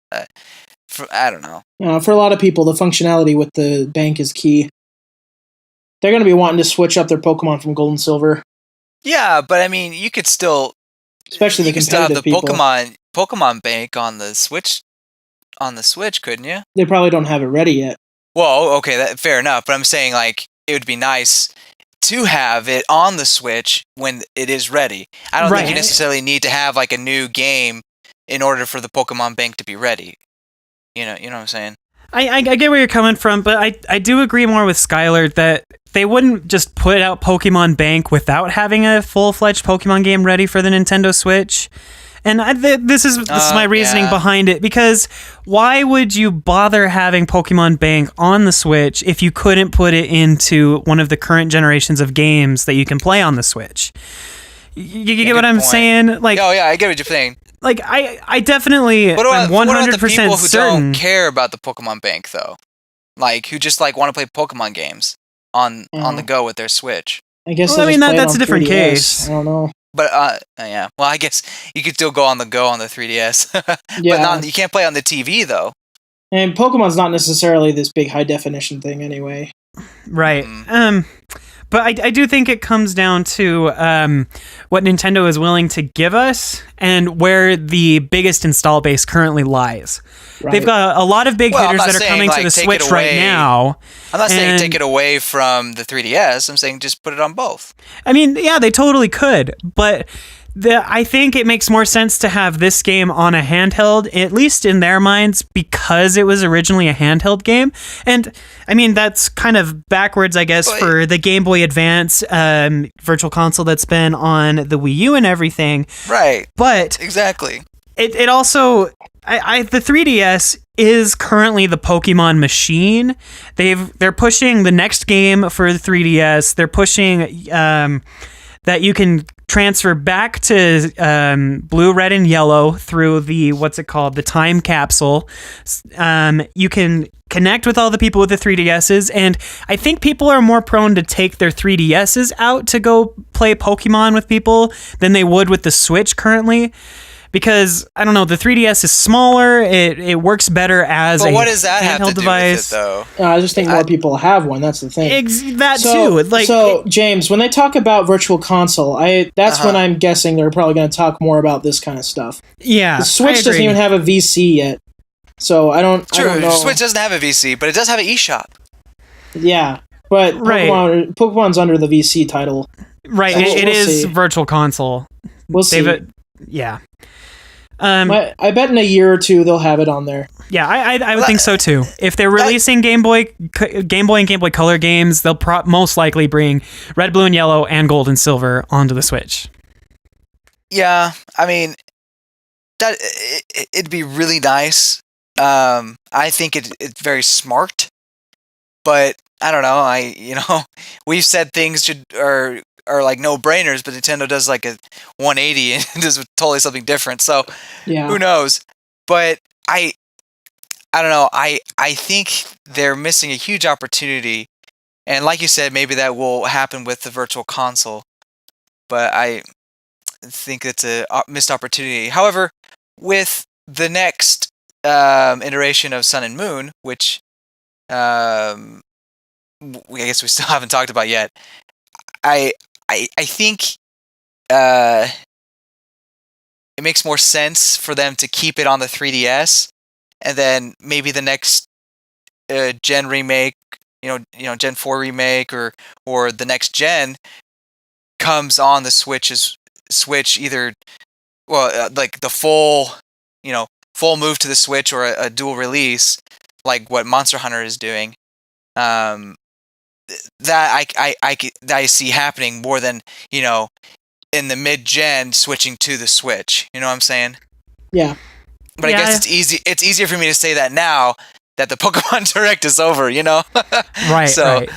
I don't know. For a lot of people, the functionality with the bank is key. They're going to be wanting to switch up their Pokemon from Gold and Silver. Yeah, but I mean, you could still, especially the competitive people. Pokemon Bank on the Switch, couldn't you? They probably don't have it ready yet. Well, okay, fair enough. But I'm saying like it would be nice to have it on the Switch when it is ready. I don't think you necessarily need to have like a new game in order for the Pokemon Bank to be ready. You know what I'm saying? I get where you're coming from, but I do agree more with Skylar that they wouldn't just put out Pokemon Bank without having a full-fledged Pokemon game ready for the Nintendo Switch. And this is my reasoning behind it, because why would you bother having Pokemon Bank on the Switch if you couldn't put it into one of the current generations of games that you can play on the Switch? You get what I'm saying? Like, oh yeah, I get what you're saying. Like, I definitely am 100% what about the people who certain. don't care about the Pokemon Bank, though? Like, who just, like, want to play Pokemon games on the go with their Switch? I guess that's a different case. I don't know. But, yeah. Well, I guess you could still go on the go on the 3DS. Yeah. But you can't play on the TV, though. And Pokemon's not necessarily this big high-definition thing anyway. Right. But I do think it comes down to what Nintendo is willing to give us and where the biggest install base currently lies. Right. They've got a lot of big hitters that are coming to the Switch right now. I'm not saying take it away from the 3DS. I'm saying just put it on both. I mean, yeah, they totally could. But I think it makes more sense to have this game on a handheld, at least in their minds, because it was originally a handheld game. And I mean, that's kind of backwards, I guess, for the Game Boy Advance Virtual Console that's been on the Wii U and everything. Right. But exactly. It also, the 3DS is currently the Pokemon machine. They're pushing the next game for the 3DS. They're pushing that you can transfer back to blue, red, and yellow through the time capsule. You can connect with all the people with the 3DSs, and I think people are more prone to take their 3DSs out to go play Pokemon with people than they would with the Switch currently. Because, I don't know, the 3DS is smaller, it works better as a handheld device. But what does that have to do with it, though? I just think more people have one, that's the thing. Too. So, James, when they talk about Virtual Console, that's when I'm guessing they're probably going to talk more about this kind of stuff. Yeah, the Switch doesn't even have a VC yet, so I don't know. The Switch doesn't have a VC, but it does have an eShop. Yeah, but Pokemon's under the VC title. Right, so it is Virtual Console. We'll see. Yeah. I bet in a year or two they'll have it on there. Yeah, I would think so too. If they're releasing Game Boy and Game Boy Color games, they'll most likely bring Red, Blue, and Yellow and Gold and Silver onto the Switch. Yeah, I mean, it'd be really nice. I think it's very smart, but I don't know. We've said things are like no-brainers, but Nintendo does like a 180 and does totally something different. So who knows? But I don't know. I think they're missing a huge opportunity, and like you said, maybe that will happen with the Virtual Console. But I think it's a missed opportunity. However, with the next iteration of Sun and Moon, which I guess we still haven't talked about yet, I think it makes more sense for them to keep it on the 3DS, and then maybe the next gen remake, Gen 4 remake, or the next gen comes on the Switch either, like the full move to the Switch, or a dual release, like what Monster Hunter is doing. That I see happening more than, in the mid-gen switching to the Switch. You know what I'm saying? Yeah. But I guess it's easy. It's easier for me to say that now that the Pokemon Direct is over. Right. So, right.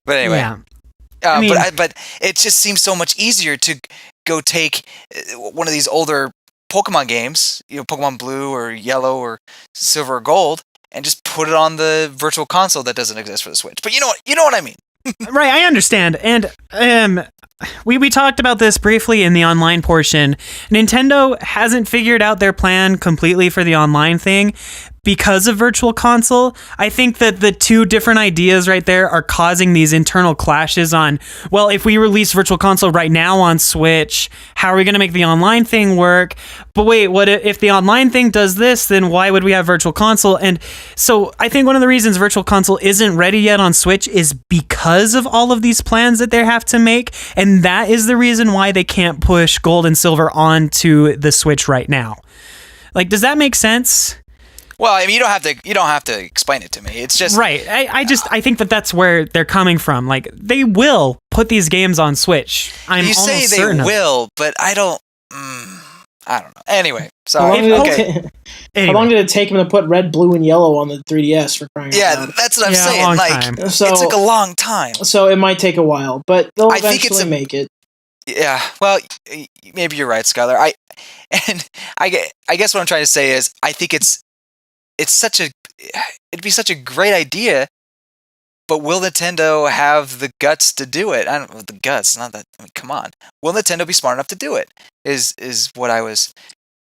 But anyway. Yeah. But it just seems so much easier to go take one of these older Pokemon games, Pokemon Blue or Yellow or Silver or Gold, and just put it on the Virtual Console that doesn't exist for the Switch. But you know what I mean. Right, I understand. And we talked about this briefly in the online portion. Nintendo hasn't figured out their plan completely for the online thing because of Virtual Console. I think that the two different ideas right there are causing these internal clashes on, well, if we release Virtual Console right now on Switch, how are we going to make the online thing work? But wait, what if the online thing does this, then why would we have Virtual Console? And so I think one of the reasons Virtual Console isn't ready yet on Switch is because of all of these plans that they have to make, and that is the reason why they can't push Gold and Silver onto the Switch right now. Like, does that make sense? Well, I mean, you don't have to explain it to me. It's just right. I think that's where they're coming from. Like, they will put these games on Switch. You say they will, but I don't know. Anyway, sorry. How long did it take them to put Red, Blue, and Yellow on the 3DS for crying out loud? That's what I'm saying. It took a long time. So it might take a while, but they'll eventually make it. Yeah. Well, maybe you're right, Skylar. I guess what I'm trying to say is I think it'd be such a great idea, but will Nintendo have the guts to do it? I don't know, the guts, not that. I mean, come on. Will Nintendo be smart enough to do it? Is what I was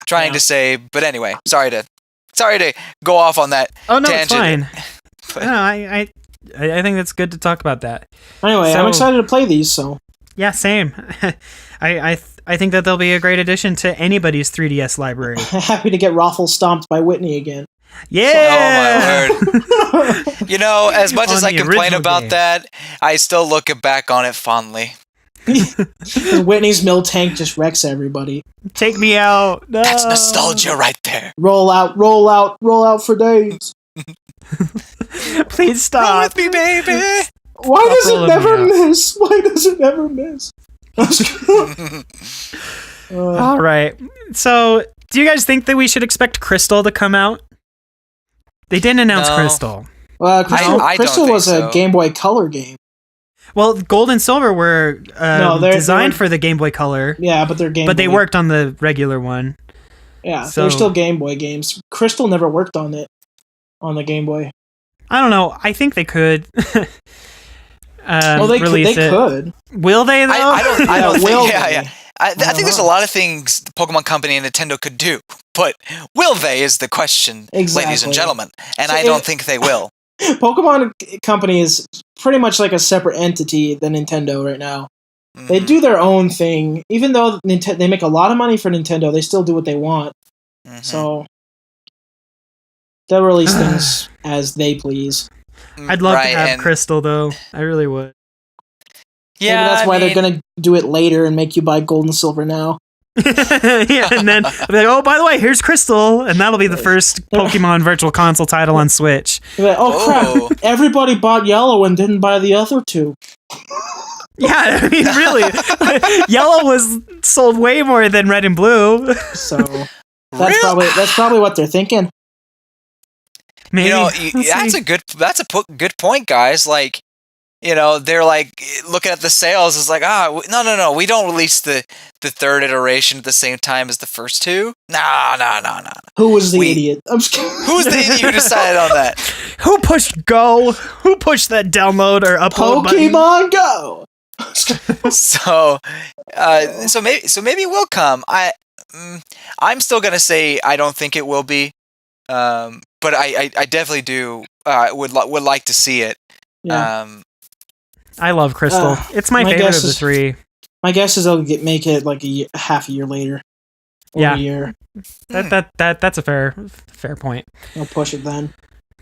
trying to say. But anyway, sorry to go off on that. Oh no, tangent. it's fine. No, I think that's good to talk about that. Anyway, I'm excited to play these. So yeah, same. I think that they'll be a great addition to anybody's 3DS library. Happy to get Raffle stomped by Whitney again. Yeah. Oh my word! As much as I complain about game. that, I still look back on it fondly. Whitney's mill tank just wrecks everybody. Take me out. No. That's nostalgia right there. Roll out for days. Please stop. Roll with me, baby. Why does it never miss? Why does it never miss? All right. So, do you guys think that we should expect Crystal to come out? They didn't announce Crystal. Well, Crystal was so. a Game Boy Color game. Well, Gold and Silver were designed for the Game Boy Color. Yeah, but they're Game Boy. But they worked on the regular one. Yeah, so they're still Game Boy games. Crystal never worked on it on the Game Boy. I don't know. I think they could. Well, they could. Will they though? I don't think. Yeah. I think there's a lot of things the Pokemon Company and Nintendo could do, but will they is the question, ladies and gentlemen. And I don't think they will. Pokemon Company is pretty much like a separate entity than Nintendo right now. Mm. They do their own thing. Even though they make a lot of money for Nintendo, they still do what they want. Mm-hmm. So they'll release things as they please. I'd love to have Crystal, though. I really would. Yeah, maybe that's why they're going to do it later and make you buy Gold and Silver now. Yeah, and then I'll be like, oh, by the way, here's Crystal, and that'll be the first Pokemon Virtual Console title on Switch. Like, crap, everybody bought Yellow and didn't buy the other two. Yeah, I mean, really. Yellow was sold way more than Red and Blue. So that's probably what they're thinking. Maybe. That's a good point, guys. Like, they're like looking at the sales. It's like, no, we don't release the third iteration at the same time as the first two. No. Who was the idiot? I'm just kidding. Who's the idiot who decided on that? Who pushed go? Who pushed that download or upload Pokemon Go? So maybe it will come. I'm still gonna say I don't think it will be. But I definitely do would like to see it. Yeah. I love Crystal. It's my favorite of the three. My guess is they'll make it like half a year later. Or a year. That's a fair point. I'll push it then.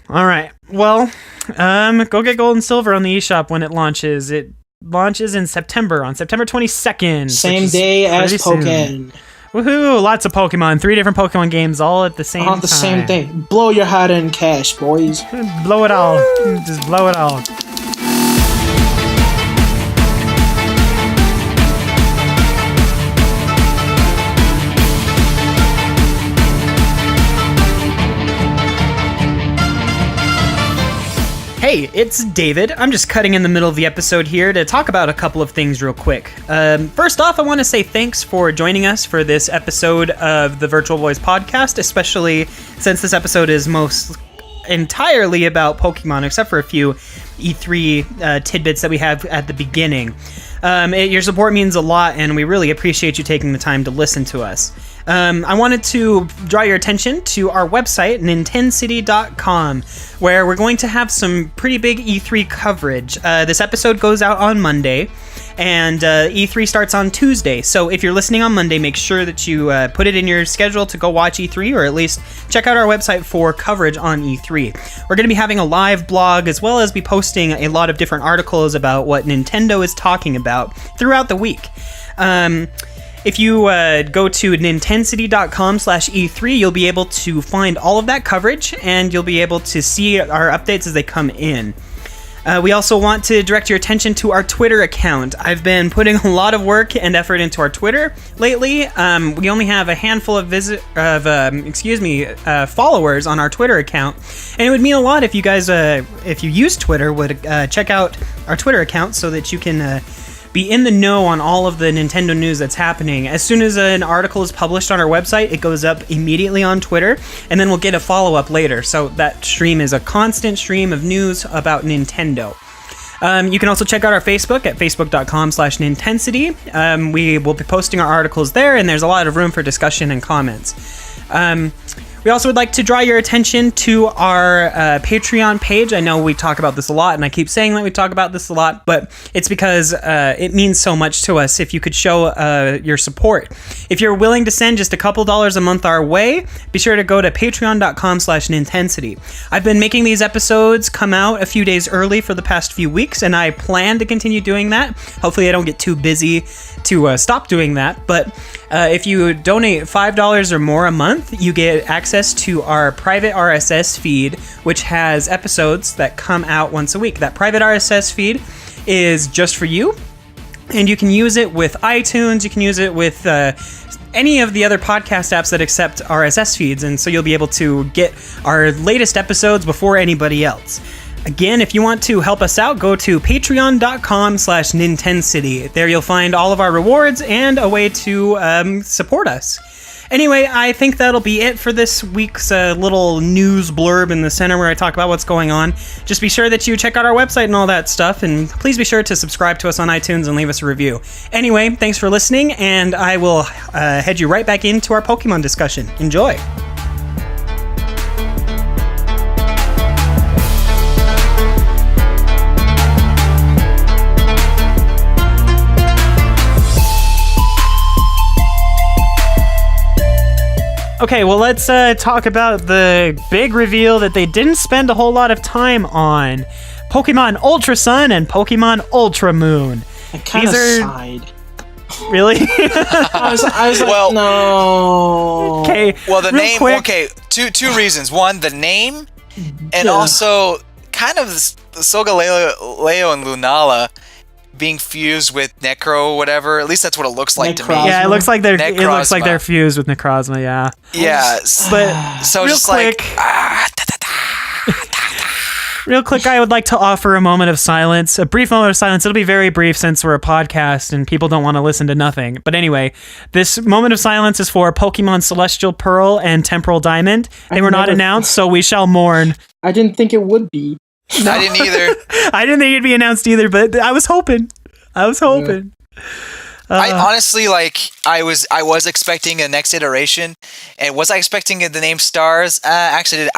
All right. Well, go get Gold and Silver on the eShop when it launches. It launches in September, on September 22nd. Same day as Pokkén. Woohoo! Lots of Pokemon. 3 different Pokemon games all at the same time. On the same day. Blow your heart in cash, boys. Blow it all. Just blow it all. Hey, it's David. I'm just cutting in the middle of the episode here to talk about a couple of things real quick. First off, I want to say thanks for joining us for this episode of the Virtual Boys podcast, especially since this episode is most entirely about Pokemon, except for a few E3 tidbits that we have at the beginning. Your support means a lot, and we really appreciate you taking the time to listen to us. I wanted to draw your attention to our website, nintendcity.com, where we're going to have some pretty big E3 coverage. This episode goes out on Monday, and E3 starts on Tuesday. So if you're listening on Monday, make sure that you put it in your schedule to go watch E3, or at least check out our website for coverage on E3. We're going to be having a live blog, as well as be posting a lot of different articles about what Nintendo is talking about throughout the week. If you go to nintendcity.com/E3, you'll be able to find all of that coverage, and you'll be able to see our updates as they come in. We also want to direct your attention to our Twitter account. I've been putting a lot of work and effort into our Twitter lately. We only have a handful of followers on our Twitter account, and it would mean a lot if you guys, if you use Twitter, would check out our Twitter account so that you can be in the know on all of the Nintendo news that's happening. As soon as an article is published on our website, it goes up immediately on Twitter, and then we'll get a follow-up later. So that stream is a constant stream of news about Nintendo. You can also check out our Facebook at facebook.com/Nintendcity. We will be posting our articles there, and there's a lot of room for discussion and comments. We also would like to draw your attention to our Patreon page. I know we talk about this a lot, and I keep saying that we talk about this a lot, but it's because it means so much to us if you could show your support. If you're willing to send just a couple dollars a month our way, be sure to go to patreon.com/Nintensity. I've been making these episodes come out a few days early for the past few weeks, and I plan to continue doing that. Hopefully I don't get too busy to stop doing that, but if you donate $5 or more a month, you get access to our private RSS feed, which has episodes that come out once a week. That private RSS feed is just for you, and you can use it with iTunes, you can use it with any of the other podcast apps that accept RSS feeds, and so you'll be able to get our latest episodes before anybody else. Again, if you want to help us out, go to patreon.com/Nintensity. There you'll find all of our rewards and a way to support us. Anyway, I think that'll be it for this week's little news blurb in the center where I talk about what's going on. Just be sure that you check out our website and all that stuff, and please be sure to subscribe to us on iTunes and leave us a review. Anyway, thanks for listening, and I will head you right back into our Pokemon discussion. Enjoy! Okay, well, let's talk about the big reveal that they didn't spend a whole lot of time on. Pokemon Ultra Sun and Pokemon Ultra Moon. I kind of sighed. Really? I was like, well, no. Okay. Well, the name. Quick. Okay, two reasons. One, the name, and also kind of the Solgaleo and Lunala being fused with Necro or whatever. At least that's what it looks like to me. Yeah, it looks like they're fused with Necrozma, yeah. Yeah, but so real just quick, like real quick, I would like to offer a moment of silence, a brief moment of silence. It'll be very brief since we're a podcast and people don't want to listen to nothing. But anyway, this moment of silence is for Pokemon Celestial Pearl and Temporal Diamond. They were not announced, so we shall mourn. I didn't think it would be. No. I didn't either. I didn't think it'd be announced either, but I was hoping. Yeah. I honestly, I was expecting a next iteration, and was I expecting the name Stars? I didn't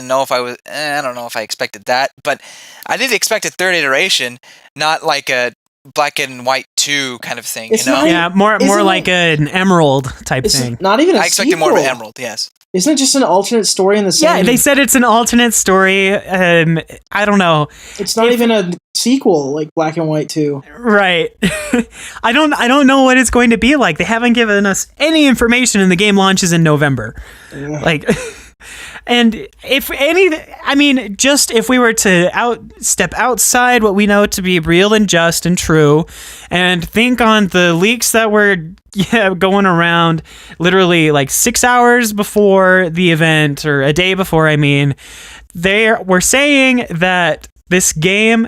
know if I was. I don't know if I expected that, but I did expect a third iteration, not like a Black and White 2 kind of thing. It's you know? Yeah, more like an Emerald type thing. Not even. I expected more of an Emerald. Yes. Isn't it just an alternate story in the same? Yeah, they said it's an alternate story. I don't know. It's not even a sequel like Black and White 2. Right. I don't know what it's going to be like. They haven't given us any information, and the game launches in November. Yeah. And if we were to step outside what we know to be real and just and true, and think on the leaks that were going around literally 6 hours before the event, or a day before, they were saying that this game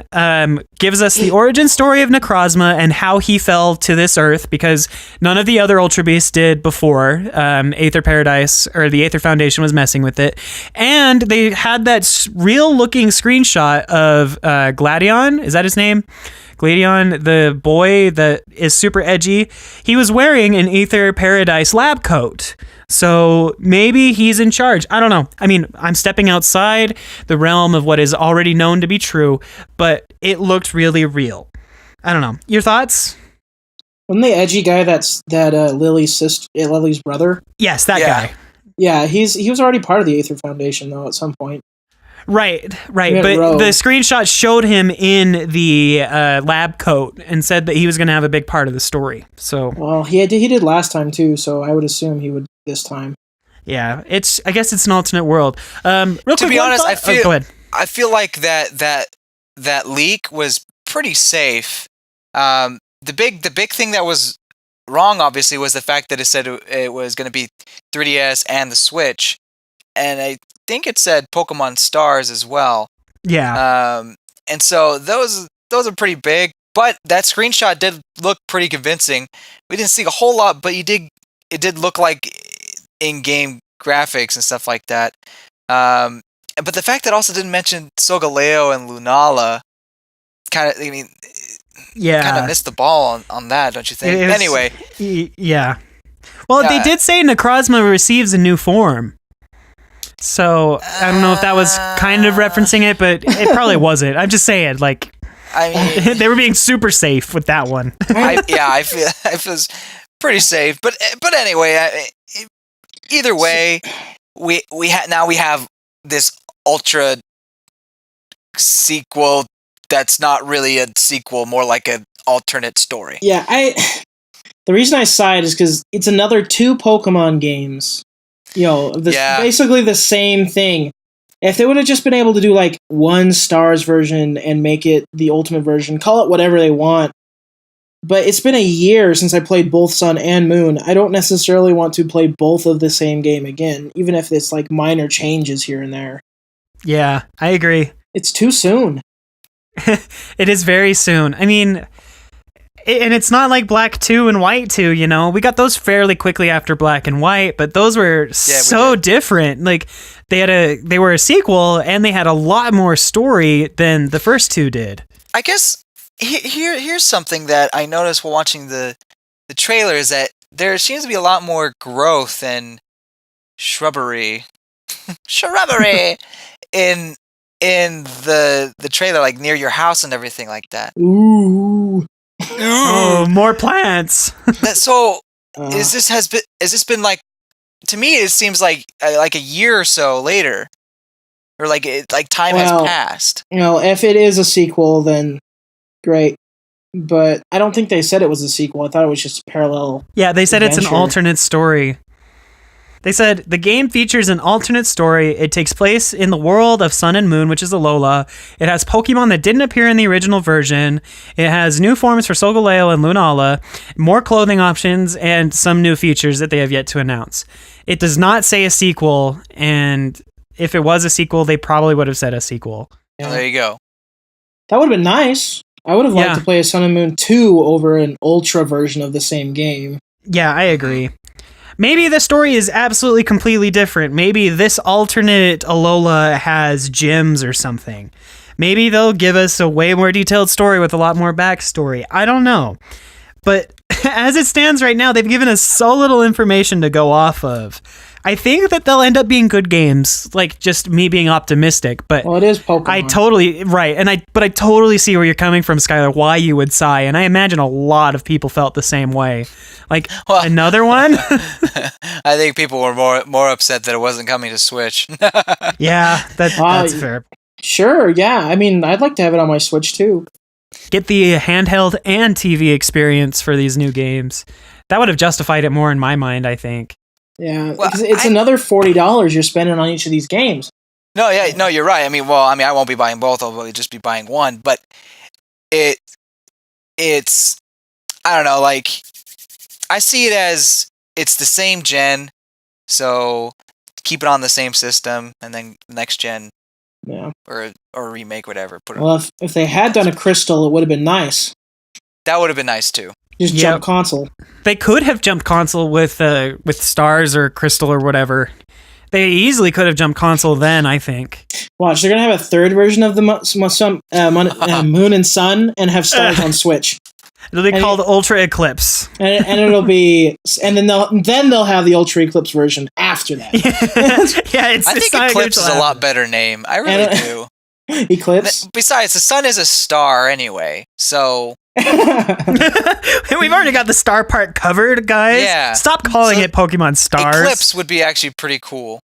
gives us the origin story of Necrozma and how he fell to this earth, because none of the other Ultra Beasts did before. Aether Paradise, or the Aether Foundation, was messing with it. And they had that real-looking screenshot of Gladion. Is that his name? Gladion, the boy that is super edgy. He was wearing an Aether Paradise lab coat. So maybe he's in charge. I don't know. I'm stepping outside the realm of what is already known to be true, but it looked really real. I don't know. Your thoughts? Wasn't the edgy guy Lily's brother? Yes, that guy. Yeah, he was already part of the Aether Foundation, though, at some point. Right. But the screenshot showed him in the lab coat and said that he was going to have a big part of the story. So, well, he did last time too, so I would assume he would this time. Yeah, I guess it's an alternate world. To be honest, go ahead. I feel like that leak was pretty safe. The big thing that was wrong, obviously, was the fact that it said it was going to be 3DS and the Switch, and I think it said Pokemon Stars as well. Yeah. And so those are pretty big, but that screenshot did look pretty convincing. We didn't see a whole lot, but it did look like in-game graphics and stuff like that. But the fact that it also didn't mention Solgaleo and Lunala, kind of missed the ball on that, don't you think? Anyway. Yeah. Well, they did say Necrozma receives a new form. So, I don't know if that was kind of referencing it, but it probably wasn't. I'm just saying, like, I mean, they were being super safe with that one. I feel it's pretty safe. But anyway, either way, we have this Ultra sequel that's not really a sequel, more like an alternate story. Yeah, the reason I sighed is because it's another 2 Pokemon games. Basically the same thing. If they would have just been able to do like one Stars version and make it the ultimate version, call it whatever they want. But it's been a year since I played both Sun and Moon. I don't necessarily want to play both of the same game again, even if it's like minor changes here and there. Yeah, I agree. It's too soon. It is very soon. I mean, and it's not like Black 2 and White 2, you know? We got those fairly quickly after Black and White, but those were so different. Like, they were a sequel, and they had a lot more story than the first 2 did. I guess here's something that I noticed while watching the trailer is that there seems to be a lot more growth and shrubbery in the trailer, like near your house and everything like that. Ooh. Oh, more plants. Has this been like, to me it seems like a year or so later, or like time has passed. If it is a sequel, then great. But I don't think they said it was a sequel. I thought it was just a parallel. Yeah, they said adventure. It's an alternate story. They said the game features an alternate story. It takes place in the world of Sun and Moon, which is Alola. It has Pokemon that didn't appear in the original version. It has new forms for Solgaleo and Lunala, more clothing options, and some new features that they have yet to announce. It does not say a sequel, and if it was a sequel, they probably would have said a sequel. Yeah. There you go. That would have been nice. I would have liked to play a Sun and Moon 2 over an Ultra version of the same game. Yeah, I agree. Maybe the story is absolutely completely different. Maybe this alternate Alola has gems or something. Maybe they'll give us a way more detailed story with a lot more backstory. I don't know. But as it stands right now, they've given us so little information to go off of. I think that they'll end up being good games, like just me being optimistic. But it is Pokemon. I totally see where you're coming from, Skylar. Why you would sigh, and I imagine a lot of people felt the same way. Like another one. I think people were more upset that it wasn't coming to Switch. Yeah, that's fair. Sure, yeah. I mean, I'd like to have it on my Switch too. Get the handheld and TV experience for these new games. That would have justified it more in my mind, I think. Yeah, because it's another $40 you're spending on each of these games. No, you're right. I won't be buying both. I'll just be buying one. But it's I don't know. Like, I see it as it's the same gen, so keep it on the same system, and then next gen, or remake, whatever. If they had done a Crystal, it would have been nice. That would have been nice too. Just jump console. They could have jumped console with Stars or Crystal or whatever. They easily could have jumped console then, I think. Watch, they're going to have a third version of the Moon and Sun and have Stars on Switch. It'll be called Ultra Eclipse. And it'll be... And then they'll have the Ultra Eclipse version after that. I think Eclipse is a lot better name. I really do. Eclipse? Besides, the sun is a star anyway, so... We've already got the star part covered, guys. Yeah. Stop calling it Pokemon Stars. Eclipse would be actually pretty cool.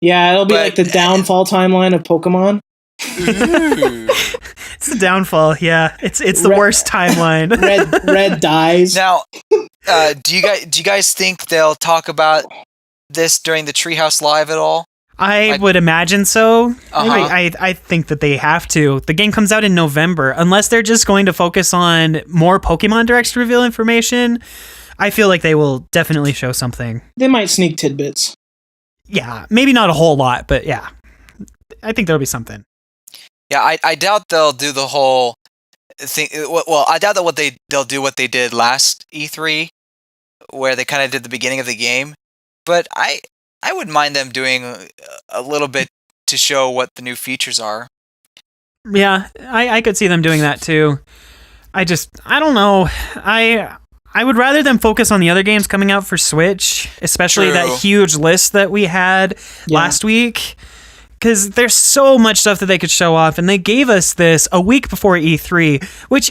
Yeah, it'll be like the downfall timeline of Pokemon. It's the downfall. Yeah, it's the worst timeline. Red dies. Now, do you guys think they'll talk about this during the Treehouse Live at all? I would imagine so. I think that they have to. The game comes out in November. Unless they're just going to focus on more Pokemon Directs to reveal information, I feel like they will definitely show something. They might sneak tidbits. Yeah, maybe not a whole lot, but yeah. I think there'll be something. Yeah, I doubt they'll do the whole thing. Well, I doubt that they'll do what they did last E3, where they kind of did the beginning of the game. But I wouldn't mind them doing a little bit to show what the new features are. Yeah, I could see them doing that too. I don't know. I I would rather them focus on the other games coming out for Switch, especially True. that huge list that we had last week. Because there's so much stuff that they could show off, and they gave us this a week before E3, which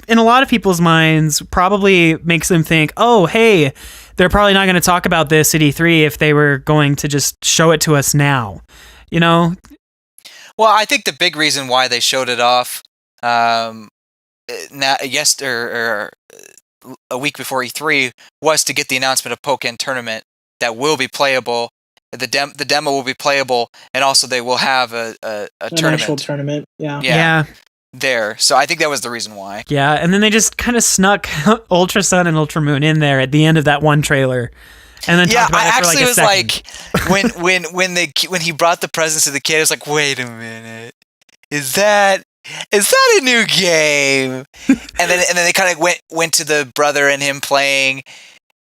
in a lot of people's minds probably makes them think, oh, hey, they're probably not going to talk about this at E3 if they were going to just show it to us now, you know? Well, I think the big reason why they showed it off a week before E3 was to get the announcement of Pokkén Tournament that will be playable. The demo will be playable, and also they will have a tournament. Actual tournament, Yeah. There. So I think that was the reason why. Yeah, and then they just kind of snuck Ultra Sun and Ultra Moon in there at the end of that one trailer. And then talked about it for like a second. when he brought the presents to the kid, I was like, wait a minute. Is that a new game? and then they kind of went to the brother and him playing,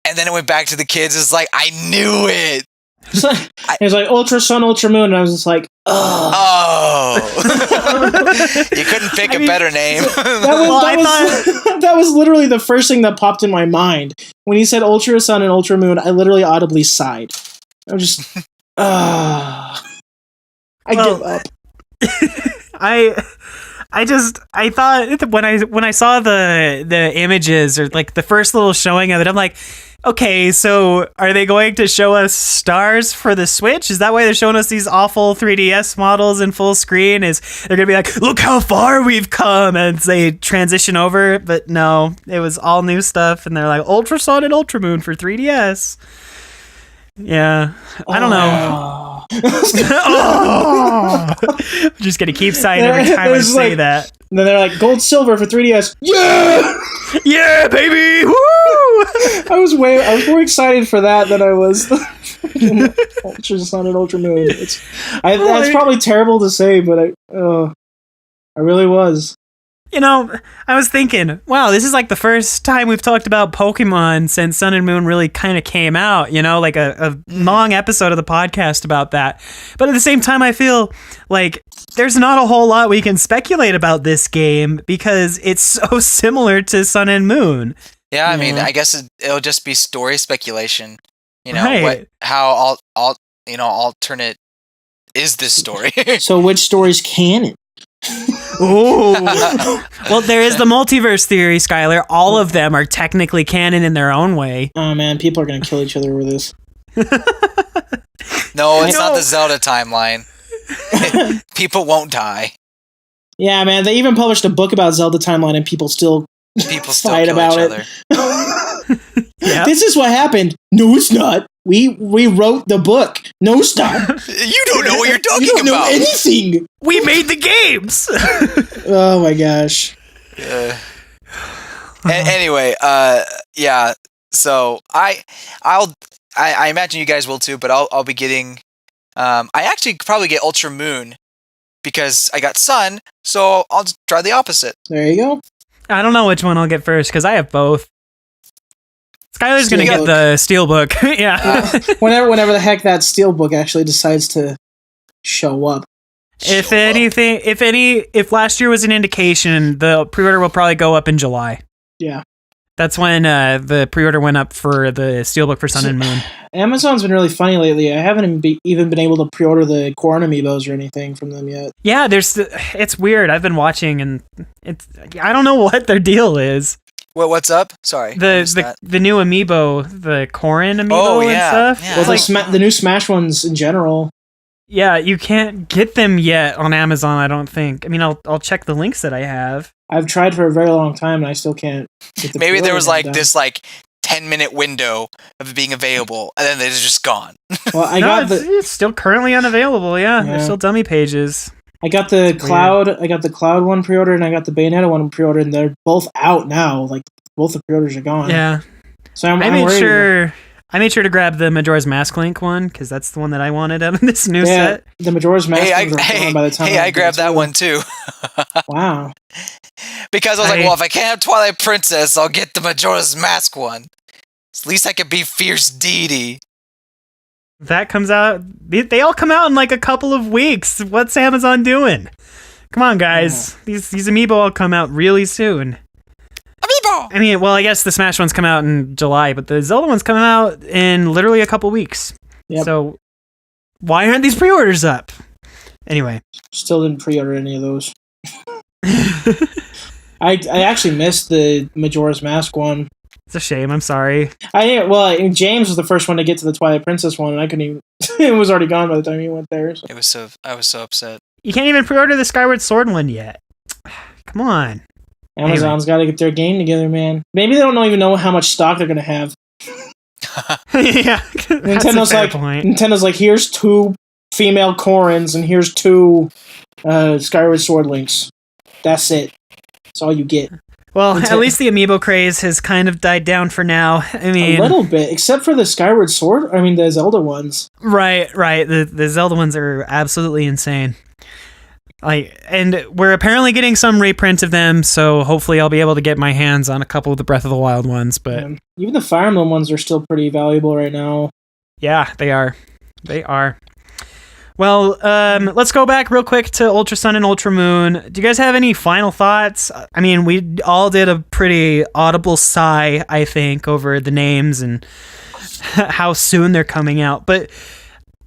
and then it went back to the kids. It's like, I knew it. It was like Ultra Sun, Ultra Moon, and I was just like, oh. You couldn't pick a better name. That was literally the first thing that popped in my mind. When he said Ultra Sun and Ultra Moon, I literally audibly sighed. I was just, I give up. I thought when I saw the images or like the first little showing of it, I'm like, okay, so are they going to show us stars for the Switch? Is that why they're showing us these awful 3DS models in full screen? Is they're gonna be like, look how far we've come, and they transition over? But no, it was all new stuff, and they're like Ultra Sun and Ultra Moon for 3DS. Yeah, I don't know. I'm just gonna keep sighing every time I say that. And then they're like, Gold Silver for 3DS. Yeah! Yeah, baby! Woo! I was more excited for that than I was Ultra Sun and Ultra Moon. That's probably terrible to say, but I really was. You know, I was thinking, wow, this is like the first time we've talked about Pokemon since Sun and Moon really kind of came out, you know, like a long episode of the podcast about that. But at the same time, I feel like there's not a whole lot we can speculate about this game because it's so similar to Sun and Moon. Yeah, I mean, I guess it'll just be story speculation. You know, right. How alternate is this story? So which story's canon? Ooh. Well, there is the multiverse theory, Skylar. All of them are technically canon in their own way. Oh man, people are gonna kill each other over this. No, it's not the Zelda timeline. People won't die. Yeah, man. They even published a book about Zelda timeline, and people still fight kill about each it. other. Yep. This is what happened. No, it's not. We wrote the book. No, stop. You don't know what you're talking about. You don't know anything. We made the games. Oh my gosh. Anyway, yeah. So I imagine you guys will too, but I'll be getting. I actually probably get Ultra Moon because I got Sun, so I'll just try the opposite. There you go. I don't know which one I'll get first because I have both. Skylar's going to get the Steelbook. Yeah. Whenever the heck that Steelbook actually decides to show up. If last year was an indication, the pre-order will probably go up in July. Yeah. That's when the pre-order went up for the Steelbook for Sun and Moon. Amazon's been really funny lately. I haven't even been able to pre-order the Corn amiibos or anything from them yet. Yeah, it's weird. I've been watching, and I don't know what their deal is. What's up? Sorry. The new amiibo, the Corrin amiibo and stuff. Yeah. Well, the new Smash ones in general. Yeah, you can't get them yet on Amazon, I don't think. I mean, I'll check the links that I have. I've tried for a very long time, and I still can't get the Maybe there was done. this 10-minute window of being available, and then they're just gone. Well, it's still currently unavailable. Yeah, they're still dummy pages. I got the Cloud. I got the Cloud one pre-ordered, and I got the Bayonetta one pre-ordered, and they're both out now. Like both the pre-orders are gone. Yeah. So I made sure to grab the Majora's Mask Link one because that's the one that I wanted out of this new set. The Majora's Mask ones are gone by the time. I grabbed that one too. Wow. Because I was like, well, if I can't have Twilight Princess, I'll get the Majora's Mask one. At least I could be Fierce Deity. That comes out. They all come out in like a couple of weeks. What's Amazon doing? Come on, guys. These amiibo all come out really soon. I mean, amiibo. I mean, well, I guess the Smash ones come out in July, but the Zelda one's coming out in literally a couple weeks. Yep. So why aren't these pre-orders up? Anyway. Still didn't pre-order any of those. I actually missed the Majora's Mask one. It's a shame. I'm sorry. James was the first one to get to the Twilight Princess one, and I couldn't even... it was already gone by the time he went there. So. I was so upset. You can't even pre-order the Skyward Sword one yet. Come on. Amazon's got to get their game together, man. Maybe they don't even know how much stock they're going to have. Yeah. Nintendo's like, here's 2 female Corins, and here's 2 Skyward Sword links. That's it. That's all you get. Well, at least the amiibo craze has kind of died down for now. I mean, a little bit, except for the Skyward Sword. I mean, the Zelda ones. Right. The Zelda ones are absolutely insane. And we're apparently getting some reprints of them, so hopefully I'll be able to get my hands on a couple of the Breath of the Wild ones. But even the Fire Emblem ones are still pretty valuable right now. Yeah, they are. They are. Well, let's go back real quick to Ultra Sun and Ultra Moon. Do you guys have any final thoughts? I mean, we all did a pretty audible sigh, I think, over the names and how soon they're coming out. But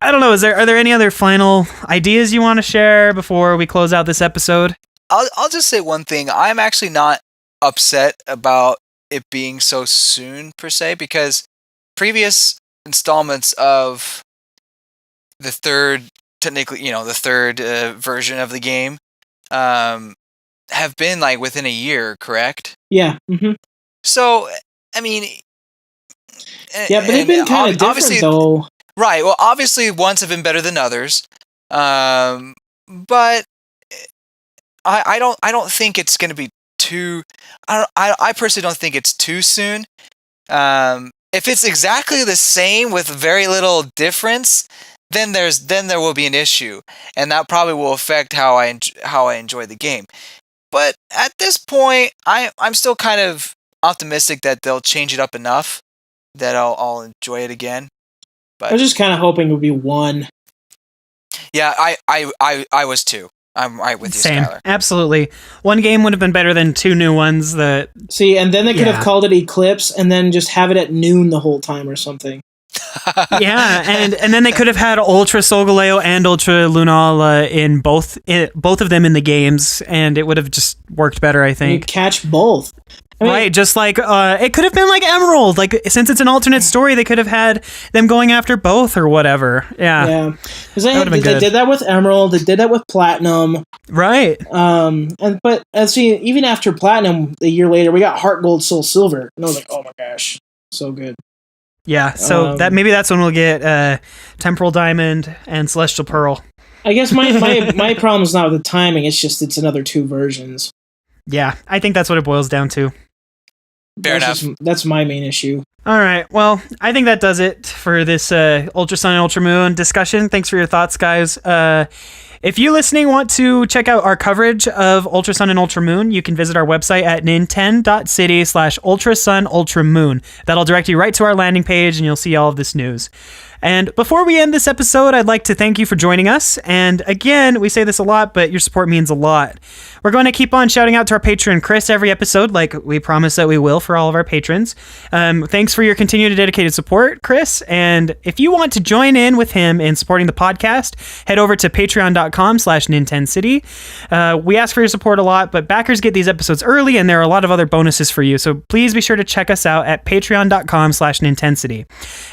I don't know. Are there any other final ideas you want to share before we close out this episode? I'll just say one thing. I'm actually not upset about it being so soon per se, because previous installments of the third, technically, the third version of the game, have been like within a year, correct? Yeah. Mm-hmm. So, I mean, yeah, but they've been kind of different, though. Right. Well, obviously, ones have been better than others, but I don't think it's going to be too. I personally don't think it's too soon. If it's exactly the same with very little difference, then there will be an issue, and that probably will affect how I enjoy the game. But at this point, I'm still kind of optimistic that they'll change it up enough that I'll enjoy it again. But I was just kind of hoping it would be one. Yeah, I was too. I'm right with you, Same. Skylar. Absolutely. One game would have been better than 2 new ones. And then they could have called it Eclipse and then just have it at noon the whole time or something. Yeah, and then they could have had Ultra Solgaleo and Ultra Lunala in both of them in the games, and it would have just worked better, I think. You catch both. I mean, right, just like it could have been like Emerald. Like, since it's an alternate story, they could have had them going after both or whatever. Yeah, because they did that with Emerald. They did that with Platinum. Right. But even after Platinum, a year later, we got Heart Gold, Soul Silver, and I was like, oh my gosh, so good. Yeah, so that's when we'll get Temporal Diamond and Celestial Pearl. I guess my problem is not with the timing. It's another 2 versions. Yeah, I think that's what it boils down to. Fair enough. That's my main issue. All right. Well, I think that does it for this Ultra Sun and Ultra Moon discussion. Thanks for your thoughts, guys. If you listening want to check out our coverage of Ultra Sun and Ultra Moon, you can visit our website at nintendo.city/ultrasunultramoon. That'll direct you right to our landing page, and you'll see all of this news. And before we end this episode, I'd like to thank you for joining us. And again, we say this a lot, but your support means a lot. We're going to keep on shouting out to our patron, Chris, every episode, like we promised that we will for all of our patrons. Thanks for your continued and dedicated support, Chris. And if you want to join in with him in supporting the podcast, head over to patreon.com/NintenCity. We ask for your support a lot, but backers get these episodes early, and there are a lot of other bonuses for you. So please be sure to check us out at patreon.com/NintenCity.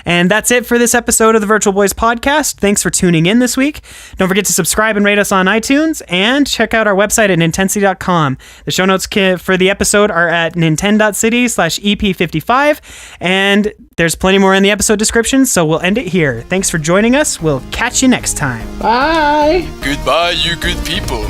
And that's it for this episode of the Virtual Boys podcast. Thanks for tuning in this week. Don't forget to subscribe and rate us on iTunes, and check out our website at nintensity.com. The show notes for the episode are at nintendo.city/EP55, and there's plenty more in the episode description, so we'll end it here. Thanks for joining us. We'll catch you next time. Bye. Goodbye, you good people.